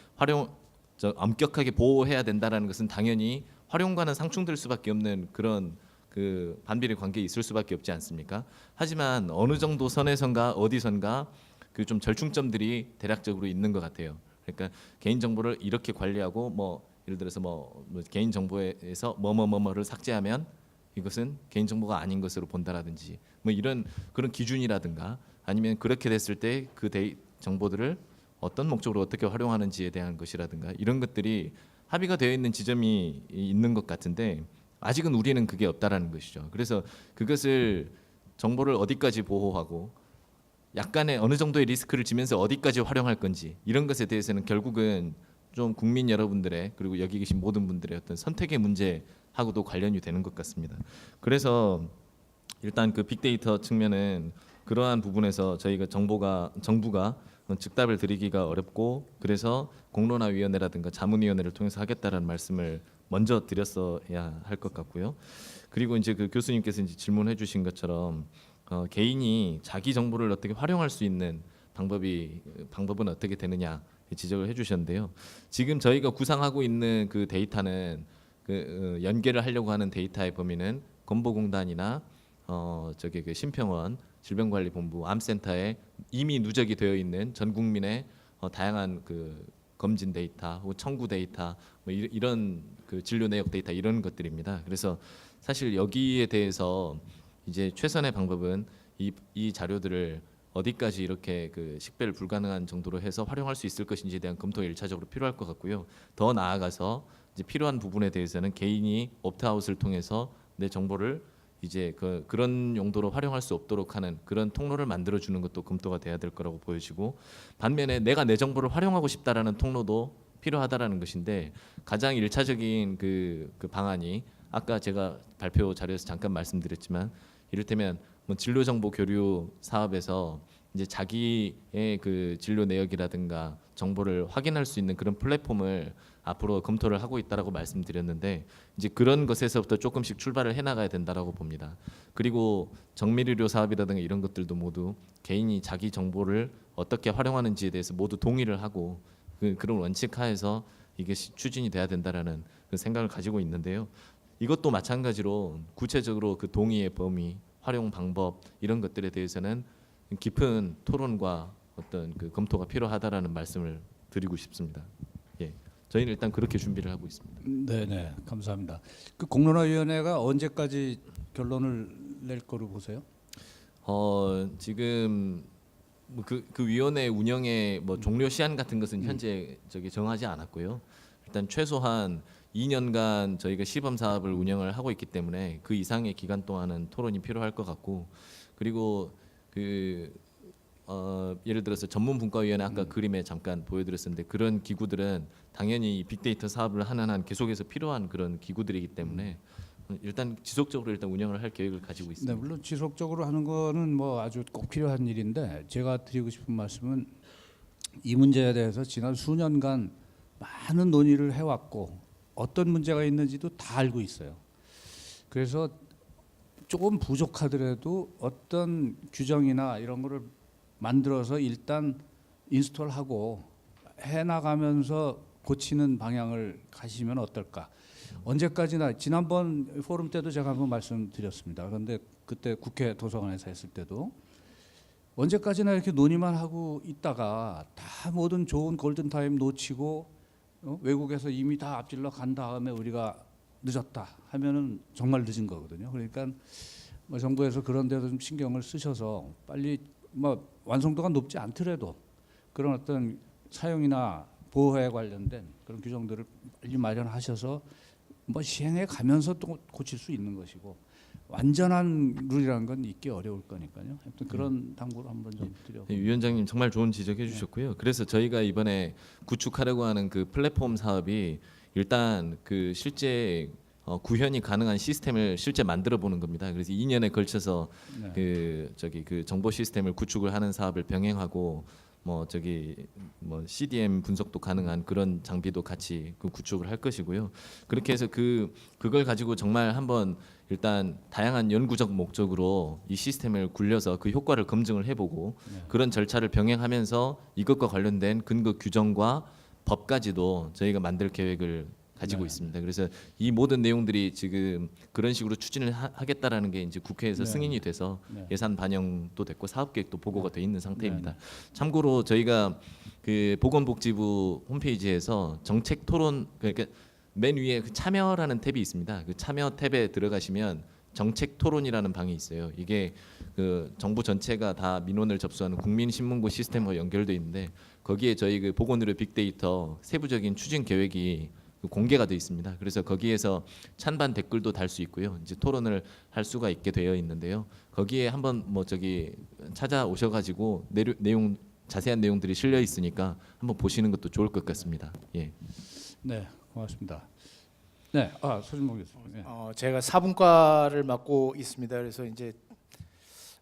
엄격하게 보호해야 된다라는 것은 당연히 활용과는 상충될 수밖에 없는 그런 그 반비례 관계에 있을 수밖에 없지 않습니까? 하지만 어느 정도 선에선가 어디선가 그 좀 절충점들이 대략적으로 있는 것 같아요. 그러니까 개인 정보를 이렇게 관리하고 뭐 예를 들어서 뭐 개인 정보에서 뭐뭐뭐뭐를 삭제하면 이것은 개인 정보가 아닌 것으로 본다라든지 뭐 이런 그런 기준이라든가, 아니면 그렇게 됐을 때 그 정보들을 어떤 목적으로 어떻게 활용하는지에 대한 것이라든가, 이런 것들이 합의가 되어 있는 지점이 있는 것 같은데 아직은 우리는 그게 없다라는 것이죠. 그래서 그것을 정보를 어디까지 보호하고 약간의 어느 정도의 리스크를 지면서 어디까지 활용할 건지, 이런 것에 대해서는 결국은 좀 국민 여러분들의, 그리고 여기 계신 모든 분들의 어떤 선택의 문제하고도 관련이 되는 것 같습니다. 그래서 일단 그 빅데이터 측면은 그러한 부분에서 저희가 정부가 즉답을 드리기가 어렵고, 그래서 공론화위원회라든가 자문위원회를 통해서 하겠다라는 말씀을 먼저 드렸어야 할 것 같고요. 그리고 이제 그 교수님께서 이제 질문해 주신 것처럼 개인이 자기 정보를 어떻게 활용할 수 있는 방법은 어떻게 되느냐 지적을 해주셨는데요. 지금 저희가 구상하고 있는 그 데이터는 연계를 하려고 하는 데이터의 범위는 건보공단이나 그 심평원 질병관리본부 암센터에 이미 누적이 되어 있는 전 국민의 다양한 그 검진 데이터 혹은 청구 데이터 뭐 이런 그 진료 내역 데이터 이런 것들입니다. 그래서 사실 여기에 대해서 이제 최선의 방법은 이 자료들을 어디까지 이렇게 그 식별 불가능한 정도로 해서 활용할 수 있을 것인지에 대한 검토가 1차적으로 필요할 것 같고요. 더 나아가서 이제 필요한 부분에 대해서는 개인이 옵트아웃을 통해서 내 정보를 이제 그런 용도로 활용할 수 없도록 하는 그런 통로를 만들어 주는 것도 검토가 돼야 될 거라고 보여지고, 반면에 내가 내 정보를 활용하고 싶다라는 통로도 필요하다라는 것인데, 가장 1차적인 그 방안이 아까 제가 발표 자료에서 잠깐 말씀드렸지만, 이를테면 뭐 진료 정보 교류 사업에서 이제 자기의 그 진료 내역이라든가 정보를 확인할 수 있는 그런 플랫폼을 앞으로 검토를 하고 있다라고 말씀드렸는데, 이제 그런 것에서부터 조금씩 출발을 해 나가야 된다라고 봅니다. 그리고 정밀의료 사업이라든가 이런 것들도 모두 개인이 자기 정보를 어떻게 활용하는지에 대해서 모두 동의를 하고 그런 원칙 하에서 이게 추진이 돼야 된다라는 그 생각을 가지고 있는데요. 이것도 마찬가지로 구체적으로 그 동의의 범위, 활용 방법 이런 것들에 대해서는 깊은 토론과 어떤 그 검토가 필요하다라는 말씀을 드리고 싶습니다. 예, 저희는 일단 그렇게 준비를 하고 있습니다. 네, 감사합니다. 그 공론화위원회가 언제까지 결론을 낼 거로 보세요? 지금 뭐 그 위원회 운영의 뭐 종료 시한 같은 것은 현재 정하지 않았고요. 일단 최소한 2년간 저희가 시범 사업을 운영을 하고 있기 때문에 그 이상의 기간 동안은 토론이 필요할 것 같고, 그리고 예를 들어서 전문분과위원회 아까 그림에 잠깐 보여드렸었는데, 그런 기구들은 당연히 빅데이터 사업을 하는 한 계속해서 필요한 그런 기구들이기 때문에 일단 지속적으로 일단 운영을 할 계획을 가지고 있습니다. 네, 물론 지속적으로 하는 거는 뭐 아주 꼭 필요한 일인데, 제가 드리고 싶은 말씀은 이 문제에 대해서 지난 수년간 많은 논의를 해왔고 어떤 문제가 있는지도 다 알고 있어요. 그래서 조금 부족하더라도 어떤 규정이나 이런 거를 만들어서 일단 인스톨하고 해나가면서 고치는 방향을 가시면 어떨까. 언제까지나 지난번 포럼 때도 제가 한번 말씀드렸습니다. 그런데 그때 국회 도서관에서 했을 때도 언제까지나 이렇게 논의만 하고 있다가 다 모든 좋은 골든타임 놓치고 외국에서 이미 다 앞질러 간 다음에 우리가 늦었다 하면은 정말 늦은 거거든요. 그러니까 뭐 정부에서 그런 데도 좀 신경을 쓰셔서 빨리 뭐 완성도가 높지 않더라도 그런 어떤 사용이나 보호에 관련된 그런 규정들을 빨리 마련하셔서 뭐 시행해 가면서 또 고칠 수 있는 것이고 완전한 룰이라는 건 있기 어려울 거니까요. 아무튼 그런 당부를 한번 좀 드려. 위원장님 정말 좋은 지적해 주셨고요. 그래서 저희가 이번에 구축하려고 하는 그 플랫폼 사업이 일단 그 실제 구현이 가능한 시스템을 실제 만들어 보는 겁니다. 그래서 2년에 걸쳐서 네. 그 정보 시스템을 구축을 하는 사업을 병행하고 뭐 CDM 분석도 가능한 그런 장비도 같이 그 구축을 할 것이고요. 그렇게 해서 그걸 가지고 정말 한번 일단 다양한 연구적 목적으로 이 시스템을 굴려서 그 효과를 검증을 해보고 그런 절차를 병행하면서 이것과 관련된 근거 규정과 법까지도 저희가 만들 계획을 가지고 있습니다. 그래서 이 모든 내용들이 지금 그런 식으로 추진을 하겠다라는 게 이제 국회에서 승인이 돼서 예산 반영도 됐고 사업 계획도 보고가 돼 있는 상태입니다. 참고로 저희가 그 보건복지부 홈페이지에서 정책 토론 그러니까 맨 위에 그 참여라는 탭이 있습니다. 그 참여 탭에 들어가시면 정책 토론이라는 방이 있어요. 이게 그 정부 전체가 다 민원을 접수하는 국민신문고 시스템과 연결돼 있는데 거기에 저희 그 보건의료 빅데이터 세부적인 추진 계획이 공개가 되어 있습니다. 그래서 거기에서 찬반 댓글도 달 수 있고요. 이제 토론을 할 수가 있게 되어 있는데요. 거기에 한번 찾아오셔가지고 내용 자세한 내용들이 실려 있으니까 한번 보시는 것도 좋을 것 같습니다. 예. 네, 고맙습니다. 네, 소진모 교수님. 네. 제가 사분과를 맡고 있습니다. 그래서 이제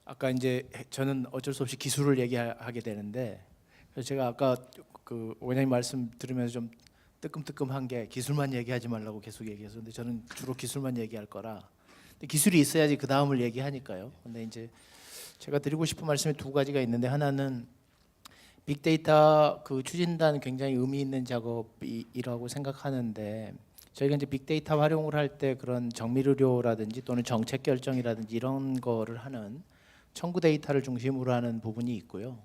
아까 이제 저는 어쩔 수 없이 기술을 얘기하게 되는데 그래서 제가 아까 그 원장님 말씀 들으면서 좀 뜨끔뜨끔한 게 기술만 얘기하지 말라고 계속 얘기해서 근데 저는 주로 기술만 얘기할 거라 근데 기술이 있어야지 그 다음을 얘기하니까요. 근데 이제 제가 드리고 싶은 말씀이 두 가지가 있는데 하나는 빅데이터 그 추진단 굉장히 의미 있는 작업이라고 생각하는데 저희가 이제 빅데이터 활용을 할 때 그런 정밀의료라든지 또는 정책 결정이라든지 이런 거를 하는 청구 데이터를 중심으로 하는 부분이 있고요.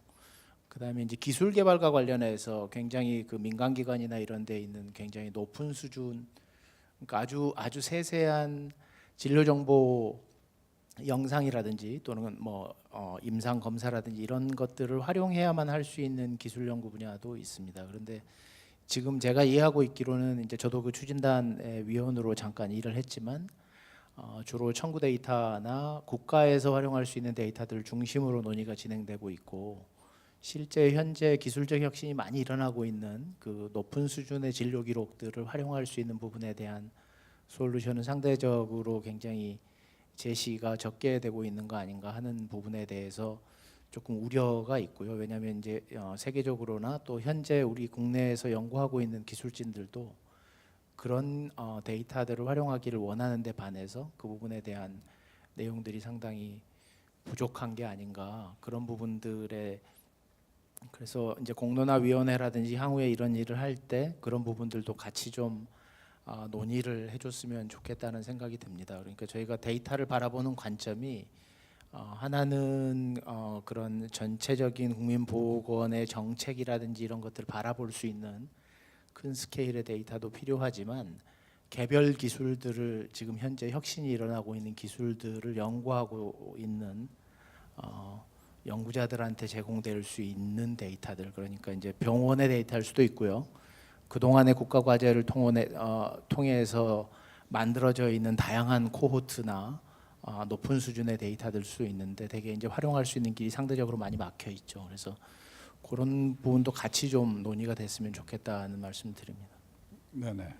그다음에 이제 기술 개발과 관련해서 굉장히 그 민간 기관이나 이런 데 있는 굉장히 높은 수준 그러니까 아주 세세한 진료 정보 영상이라든지 또는 임상 검사라든지 이런 것들을 활용해야만 할 수 있는 기술 연구 분야도 있습니다. 그런데 지금 제가 이해하고 있기로는 이제 저도 그 추진단의 위원으로 잠깐 일을 했지만 주로 청구 데이터나 국가에서 활용할 수 있는 데이터들 중심으로 논의가 진행되고 있고 실제 현재 기술적 혁신이 많이 일어나고 있는 그 높은 수준의 진료 기록들을 활용할 수 있는 부분에 대한 솔루션은 상대적으로 굉장히 제시가 적게 되고 있는 거 아닌가 하는 부분에 대해서 조금 우려가 있고요. 왜냐하면 이제 세계적으로나 또 현재 우리 국내에서 연구하고 있는 기술진들도 그런 데이터들을 활용하기를 원하는데 반해서 그 부분에 대한 내용들이 상당히 부족한 게 아닌가 그런 부분들에 그래서 이제 공론화위원회라든지 향후에 이런 일을 할 때 그런 부분들도 같이 좀 논의를 해줬으면 좋겠다는 생각이 듭니다. 그러니까 저희가 데이터를 바라보는 관점이 하나는 그런 전체적인 국민보건의 정책이라든지 이런 것들을 바라볼 수 있는 큰 스케일의 데이터도 필요하지만 개별 기술들을 지금 현재 혁신이 일어나고 있는 기술들을 연구하고 있는 연구자들한테 제공될 수 있는 데이터들 그러니까 이제 병원의 데이터일 수도 있고요. 그동안의 국가 과제를 통해서 만들어져 있는 다양한 코호트나 높은 수준의 데이터들 수 있는데 되게 이제 활용할 수 있는 길이 상대적으로 많이 막혀 있죠. 그래서 그런 부분도 같이 좀 논의가 됐으면 좋겠다는 말씀드립니다. 네네.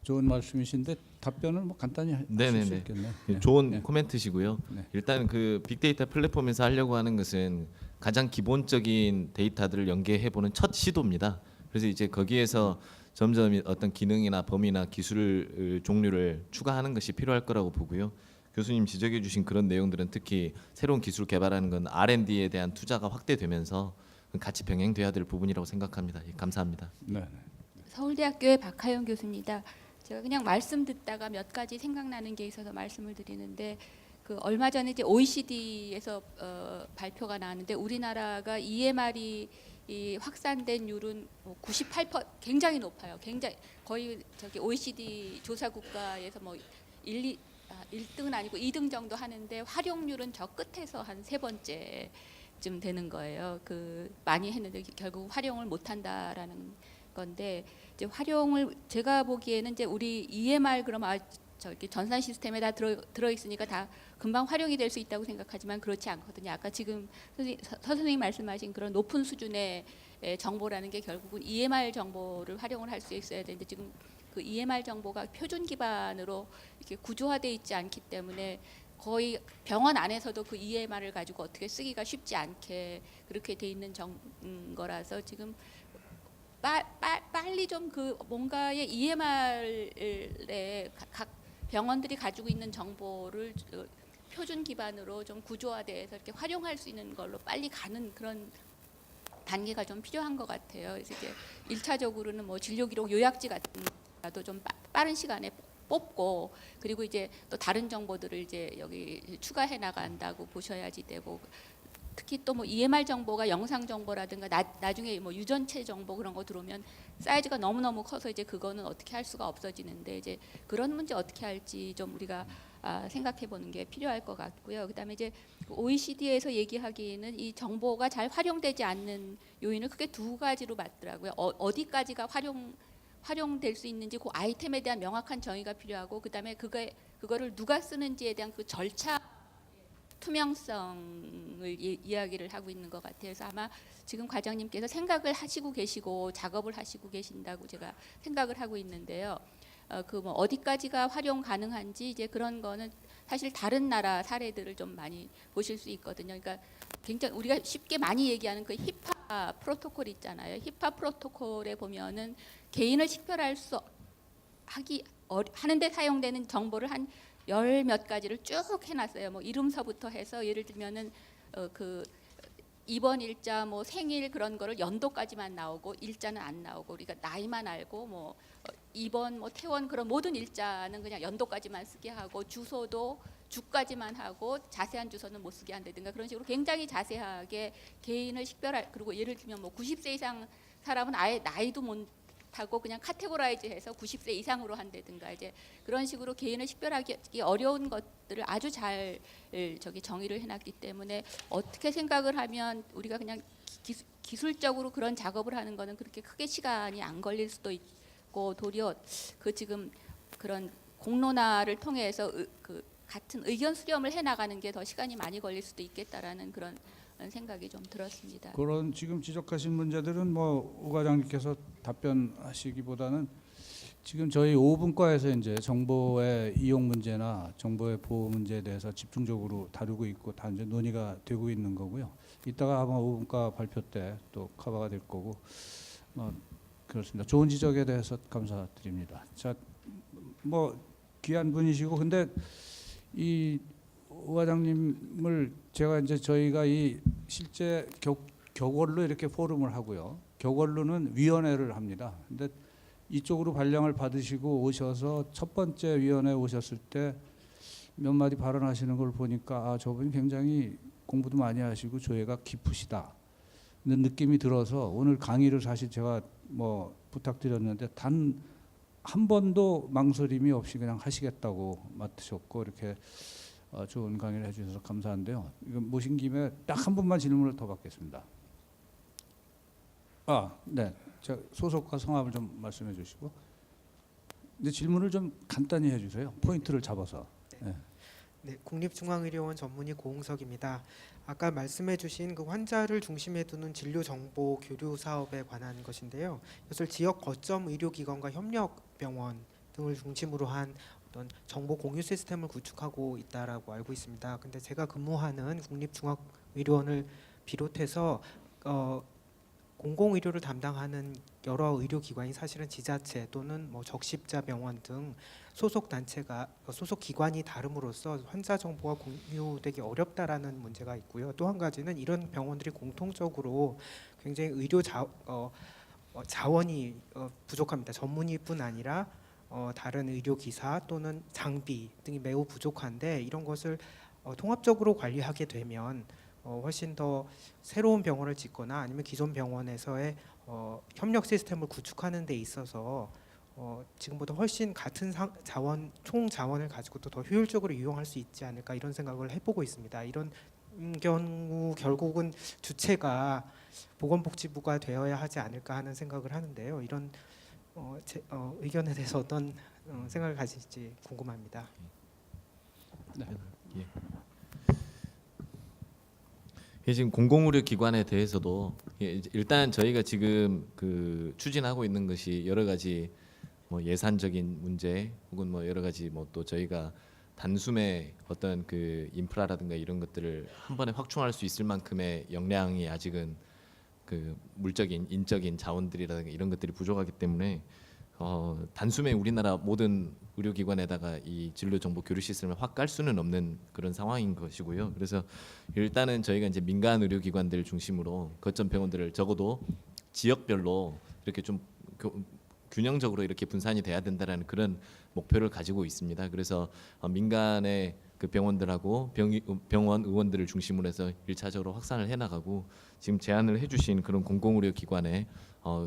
좋은 말씀이신데 답변을 간단히 하실 수 있겠네요. 좋은 코멘트시고요. 네. 일단 그 빅데이터 플랫폼에서 하려고 하는 것은 가장 기본적인 데이터들을 연계해보는 첫 시도입니다. 그래서 이제 거기에서 점점 어떤 기능이나 범위나 기술 종류를 추가하는 것이 필요할 거라고 보고요. 교수님 지적해 주신 그런 내용들은 특히 새로운 기술 개발하는 건 R&D에 대한 투자가 확대되면서 같이 병행돼야 될 부분이라고 생각합니다. 감사합니다. 네. 서울대학교의 박하영 교수입니다. 제가 그냥 말씀 듣다가 몇 가지 생각나는 게 있어서 말씀을 드리는데 그 얼마 전에 이제 OECD에서 발표가 나왔는데 우리나라가 EMR이 확산된율은 98% 굉장히 높아요. 굉장히 거의 저기 OECD 조사 국가에서 1등은 아니고 2등 정도 하는데 활용률은 저 끝에서 한 세 번째쯤 되는 거예요. 그 많이 했는데 결국 활용을 못 한다라는 건데 이제 활용을 제가 보기에는 이제 우리 EMR 그럼 저기 전산 시스템에 다 들어 있으니까 다 금방 활용이 될 수 있다고 생각하지만 그렇지 않거든요. 아까 지금 선생님 말씀하신 그런 높은 수준의 정보라는 게 결국은 EMR 정보를 활용을 할 수 있어야 되는데 지금 그 EMR 정보가 표준 기반으로 이렇게 구조화되어 있지 않기 때문에 거의 병원 안에서도 그 EMR을 가지고 어떻게 쓰기가 쉽지 않게 그렇게 돼 있는 거라서 지금 빨리 좀 그 뭔가의 EMR에 각 병원들이 가지고 있는 정보를 표준 기반으로 좀 구조화돼서 이렇게 활용할 수 있는 걸로 빨리 가는 그런 단계가 좀 필요한 것 같아요. 그래서 이제 1차적으로는 뭐 진료 기록 요약지 같은 거라도 좀 빠른 시간에 뽑고 그리고 이제 또 다른 정보들을 이제 여기 추가해 나간다고 보셔야지 되고 특히 또 뭐 EMR 정보가 영상 정보라든가 나중에 뭐 유전체 정보 그런 거 들어오면 사이즈가 너무너무 커서 이제 그거는 어떻게 할 수가 없어지는데 이제 그런 문제 어떻게 할지 좀 우리가 생각해 보는 게 필요할 것 같고요. 그다음에 이제 OECD에서 얘기하기에는 이 정보가 잘 활용되지 않는 요인을 크게 두 가지로 봤더라고요. 어디까지가 활용될 수 있는지 그 아이템에 대한 명확한 정의가 필요하고 그다음에 그거를 누가 쓰는지에 대한 그 절차 투명성을 이야기를 하고 있는 것 같아요. 그래서 아마 지금 과장님께서 생각을 하시고 계시고 작업을 하시고 계신다고 제가 생각을 하고 있는데요. 그 뭐 어디까지가 활용 가능한지 이제 그런 거는 사실 다른 나라 사례들을 좀 많이 보실 수 있거든요. 그러니까 굉장히 우리가 쉽게 많이 얘기하는 그 히파 프로토콜 있잖아요. 히파 프로토콜에 보면은 개인을 식별할 수 하는데 사용되는 정보를 한 열 몇 가지를 쭉 해놨어요. 뭐 이름서부터 해서 예를 들면은 그 입원 일자, 뭐 생일 그런 거를 연도까지만 나오고 일자는 안 나오고 우리가 나이만 알고 뭐 입원, 뭐 퇴원 그런 모든 일자는 그냥 연도까지만 쓰게 하고 주소도 주까지만 하고 자세한 주소는 못 쓰게 한다든가 그런 식으로 굉장히 자세하게 개인을 식별할 그리고 예를 들면 뭐 90세 이상 사람은 아예 나이도 못 하고 그냥 카테고라이즈해서 90세 이상으로 한다든가 이제 그런 식으로 개인을 식별하기 어려운 것들을 아주 잘 저기 정의를 해놨기 때문에 어떻게 생각을 하면 우리가 그냥 기술적으로 그런 작업을 하는 거는 그렇게 크게 시간이 안 걸릴 수도 있고 도리어 그 지금 그런 공론화를 통해서 그 같은 의견 수렴을 해 나가는 게 더 시간이 많이 걸릴 수도 있겠다라는 그런 생각이 좀 들었습니다. 그런 지금 지적하신 문제들은 뭐 오 과장님께서 답변하시기보다는 지금 저희 5분과에서 이제 정보의 이용 문제나 정보의 보호 문제에 대해서 집중적으로 다루고 있고 다 이제 논의가 되고 있는 거고요. 이따가 아마 5분과 발표 때 또 커버가 될 거고 그렇습니다. 좋은 지적에 대해서 감사드립니다. 자, 뭐 귀한 분이시고 근데 이 오 과장님을 제가 이제 저희가 이 실제 격월로 이렇게 포럼을 하고요. 격월로는 위원회를 합니다. 근데 이쪽으로 발령을 받으시고 오셔서 첫 번째 위원회 오셨을 때 몇 마디 발언하시는 걸 보니까 저분이 굉장히 공부도 많이 하시고 조예가 깊으시다. 는 느낌이 들어서 오늘 강의를 사실 제가 뭐 부탁드렸는데 단 한 번도 망설임이 없이 그냥 하시겠다고 맡으셨고 이렇게 좋은 강의를 해주셔서 감사한데요. 이거 모신 김에 딱 한 분만 질문을 더 받겠습니다. 네. 자, 소속과 성함을 좀 말씀해 주시고. 근데 질문을 좀 간단히 해주세요. 포인트를 잡아서. 네. 네, 국립중앙의료원 전문의 고홍석입니다. 아까 말씀해주신 그 환자를 중심에 두는 진료 정보 교류 사업에 관한 것인데요. 이것을 지역 거점 의료기관과 협력병원 등을 중심으로 한 어떤 정보 공유 시스템을 구축하고 있다라고 알고 있습니다. 근데 제가 근무하는 국립중앙의료원을 비롯해서 공공의료를 담당하는 여러 의료기관이 사실은 지자체 또는 뭐 적십자 병원 등 소속 단체가 소속 기관이 다름으로써 환자 정보가 공유되기 어렵다라는 문제가 있고요. 또 한 가지는 이런 병원들이 공통적으로 굉장히 의료 자원이 부족합니다. 전문의뿐 아니라 다른 의료 기사 또는 장비 등이 매우 부족한데 이런 것을 통합적으로 관리하게 되면 훨씬 더 새로운 병원을 짓거나 아니면 기존 병원에서의 협력 시스템을 구축하는 데 있어서 지금보다 훨씬 같은 총 자원을 가지고도 더 효율적으로 이용할 수 있지 않을까 이런 생각을 해보고 있습니다. 이런 경우 결국은 주체가 보건복지부가 되어야 하지 않을까 하는 생각을 하는데요. 이런 의견에 대해서 어떤 생각을 가질지 궁금합니다. 예, 지금 공공의료 기관에 대해서도 일단 저희가 지금 그 추진하고 있는 것이 여러 가지 뭐 예산적인 문제 혹은 뭐 여러 가지 뭐 또 저희가 단숨에 어떤 그 인프라라든가 이런 것들을 한 번에 확충할 수 있을 만큼의 역량이 아직은 그 물적인 인적인 자원들이라든가 이런 것들이 부족하기 때문에 단숨에 우리나라 모든 의료기관에다가 이 진료 정보 교류 시스템을 확 깔 수는 없는 그런 상황인 것이고요. 그래서 일단은 저희가 이제 민간 의료기관들 중심으로 거점 병원들을 적어도 지역별로 이렇게 좀 균형적으로 이렇게 분산이 돼야 된다라는 그런 목표를 가지고 있습니다. 그래서 민간의 그 병원들하고 병원 의원들을 중심으로 해서 1차적으로 확산을 해나가고 지금 제안을 해주신 그런 공공의료 기관의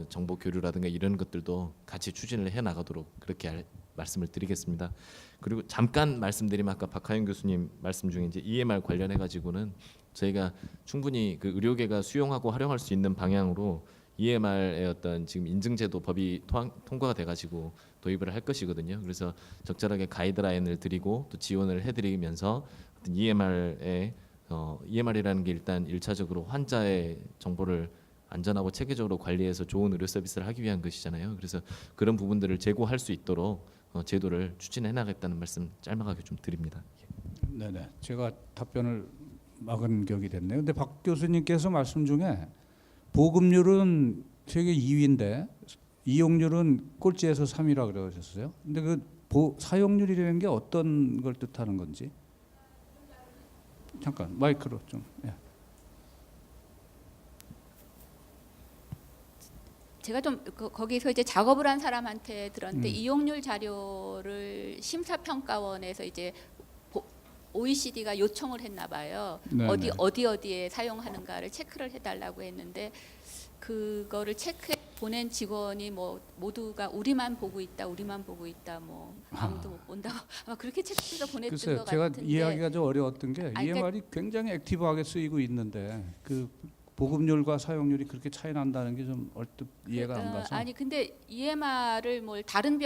정보 교류라든가 이런 것들도 같이 추진을 해나가도록 그렇게 말씀을 드리겠습니다. 그리고 잠깐 말씀드리면 아까 박하영 교수님 말씀 중에 이제 EMR 관련해 가지고는 저희가 충분히 그 의료계가 수용하고 활용할 수 있는 방향으로 EMR의 어떤 지금 인증제도 법이 통과가 돼가지고 도입을 할 것이거든요. 그래서 적절하게 가이드라인을 드리고 또 지원을 해드리면서 어떤 EMR이라는 게 일단 1차적으로 환자의 정보를 안전하고 체계적으로 관리해서 좋은 의료 서비스를 하기 위한 것이잖아요. 그래서 그런 부분들을 제고할 수 있도록 제도를 추진해 나가겠다는 말씀 짤막하게 좀 드립니다. 네네. 제가 답변을 막은 격이 됐네요. 근데 박 교수님께서 말씀 중에 보급률은 세계 2위인데 이용률은 꼴찌에서 3위라 그러셨어요. 근데 그 사용률이라는 게 어떤 걸 뜻하는 건지 잠깐 마이크로 좀. 예. 제가 좀 거기서 이제 작업을 한 사람한테 들었는데 이용률 자료를 심사평가원에서 이제 OECD가 요청을 했나 봐요. 네네. 어디에 사용하는가를 체크를 해달라고 했는데 그거를 체크해 보낸 직원이 뭐 모두가 우리만 보고 있다 뭐 아무도 못 본다고 아마 그렇게 체크해서 보냈던 글쎄요, 것 제가 같은데 이해하기가 좀 어려웠던 게 그러니까 EMR이 굉장히 액티브하게 쓰이고 있는데 그 보급률과 사용률이 그렇게 차이 난다는 게 좀 얼뜻 이해가 안 가서. 아니 근데 EMR을 뭘 다른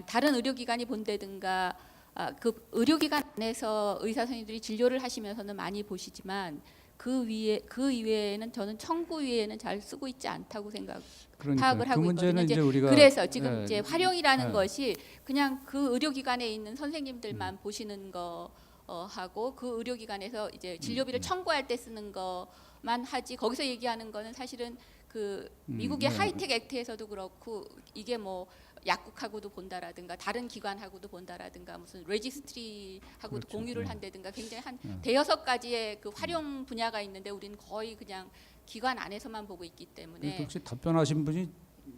다른 의료기관이 본다든가 그 의료기관 안에서 의사 선생님들이 진료를 하시면서는 많이 보시지만 그 이외에는 저는 청구 위에는 잘 쓰고 있지 않다고 파악을 하고 문제는 있거든요. 이제 우리가 그래서 지금 예, 이제 활용이라는 예. 것이 그냥 그 의료기관에 있는 선생님들만 보시는 거 하고 그 의료기관에서 이제 진료비를 청구할 때 쓰는 거만 하지 거기서 얘기하는 거는 사실은 그 미국의 네. 하이텍 액트에서도 그렇고 이게 뭐 약국하고도 본다라든가 다른 기관하고도 본다라든가 무슨 레지스트리하고도 그렇죠. 공유를 네. 한다든가 굉장히 한 대여섯 가지의 그 활용 분야가 있는데 우리는 거의 그냥 기관 안에서만 보고 있기 때문에 혹시 답변하신 분이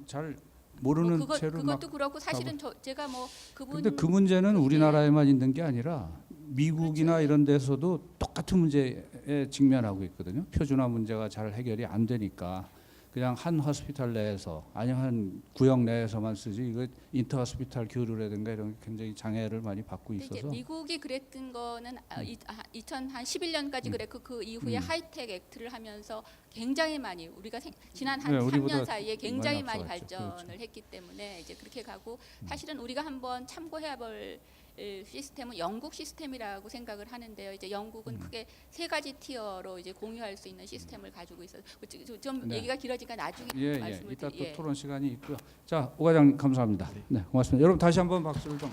잘 모르는 채로 막. 그것도 그렇고 사실은 제가 뭐 그분 근데 그 문제는 우리나라에만 있는 게 아니라 미국이나 그렇죠. 이런 데서도 똑같은 문제에 직면하고 있거든요. 표준화 문제가 잘 해결이 안 되니까 그냥 한 호스피탈 내에서 아니면 한 구역 내에서만 쓰지 이거 인터 호스피탈 교류라든가 이런 게 굉장히 장애를 많이 받고 이제 있어서. 미국이 그랬던 거는 2011년까지 그랬고 그 이후에 하이텍 액트를 하면서 굉장히 많이 우리가 지난 한 네, 3년 우리보다 사이에 굉장히 많이 많이 앞서갔죠. 발전을 그렇죠. 했기 때문에 이제 그렇게 가고 사실은 우리가 한번 참고해야 볼 시스템은 영국 시스템이라고 생각을 하는데요. 이제 영국은 크게 세 가지 티어로 이제 공유할 수 있는 시스템을 가지고 있어서 좀 네. 얘기가 길어지니까 나중에 예, 말씀을 이따 또 예. 토론 시간이 있고요. 자, 오 과장 감사합니다. 네, 고맙습니다. 여러분 다시 한번 박수를 좀.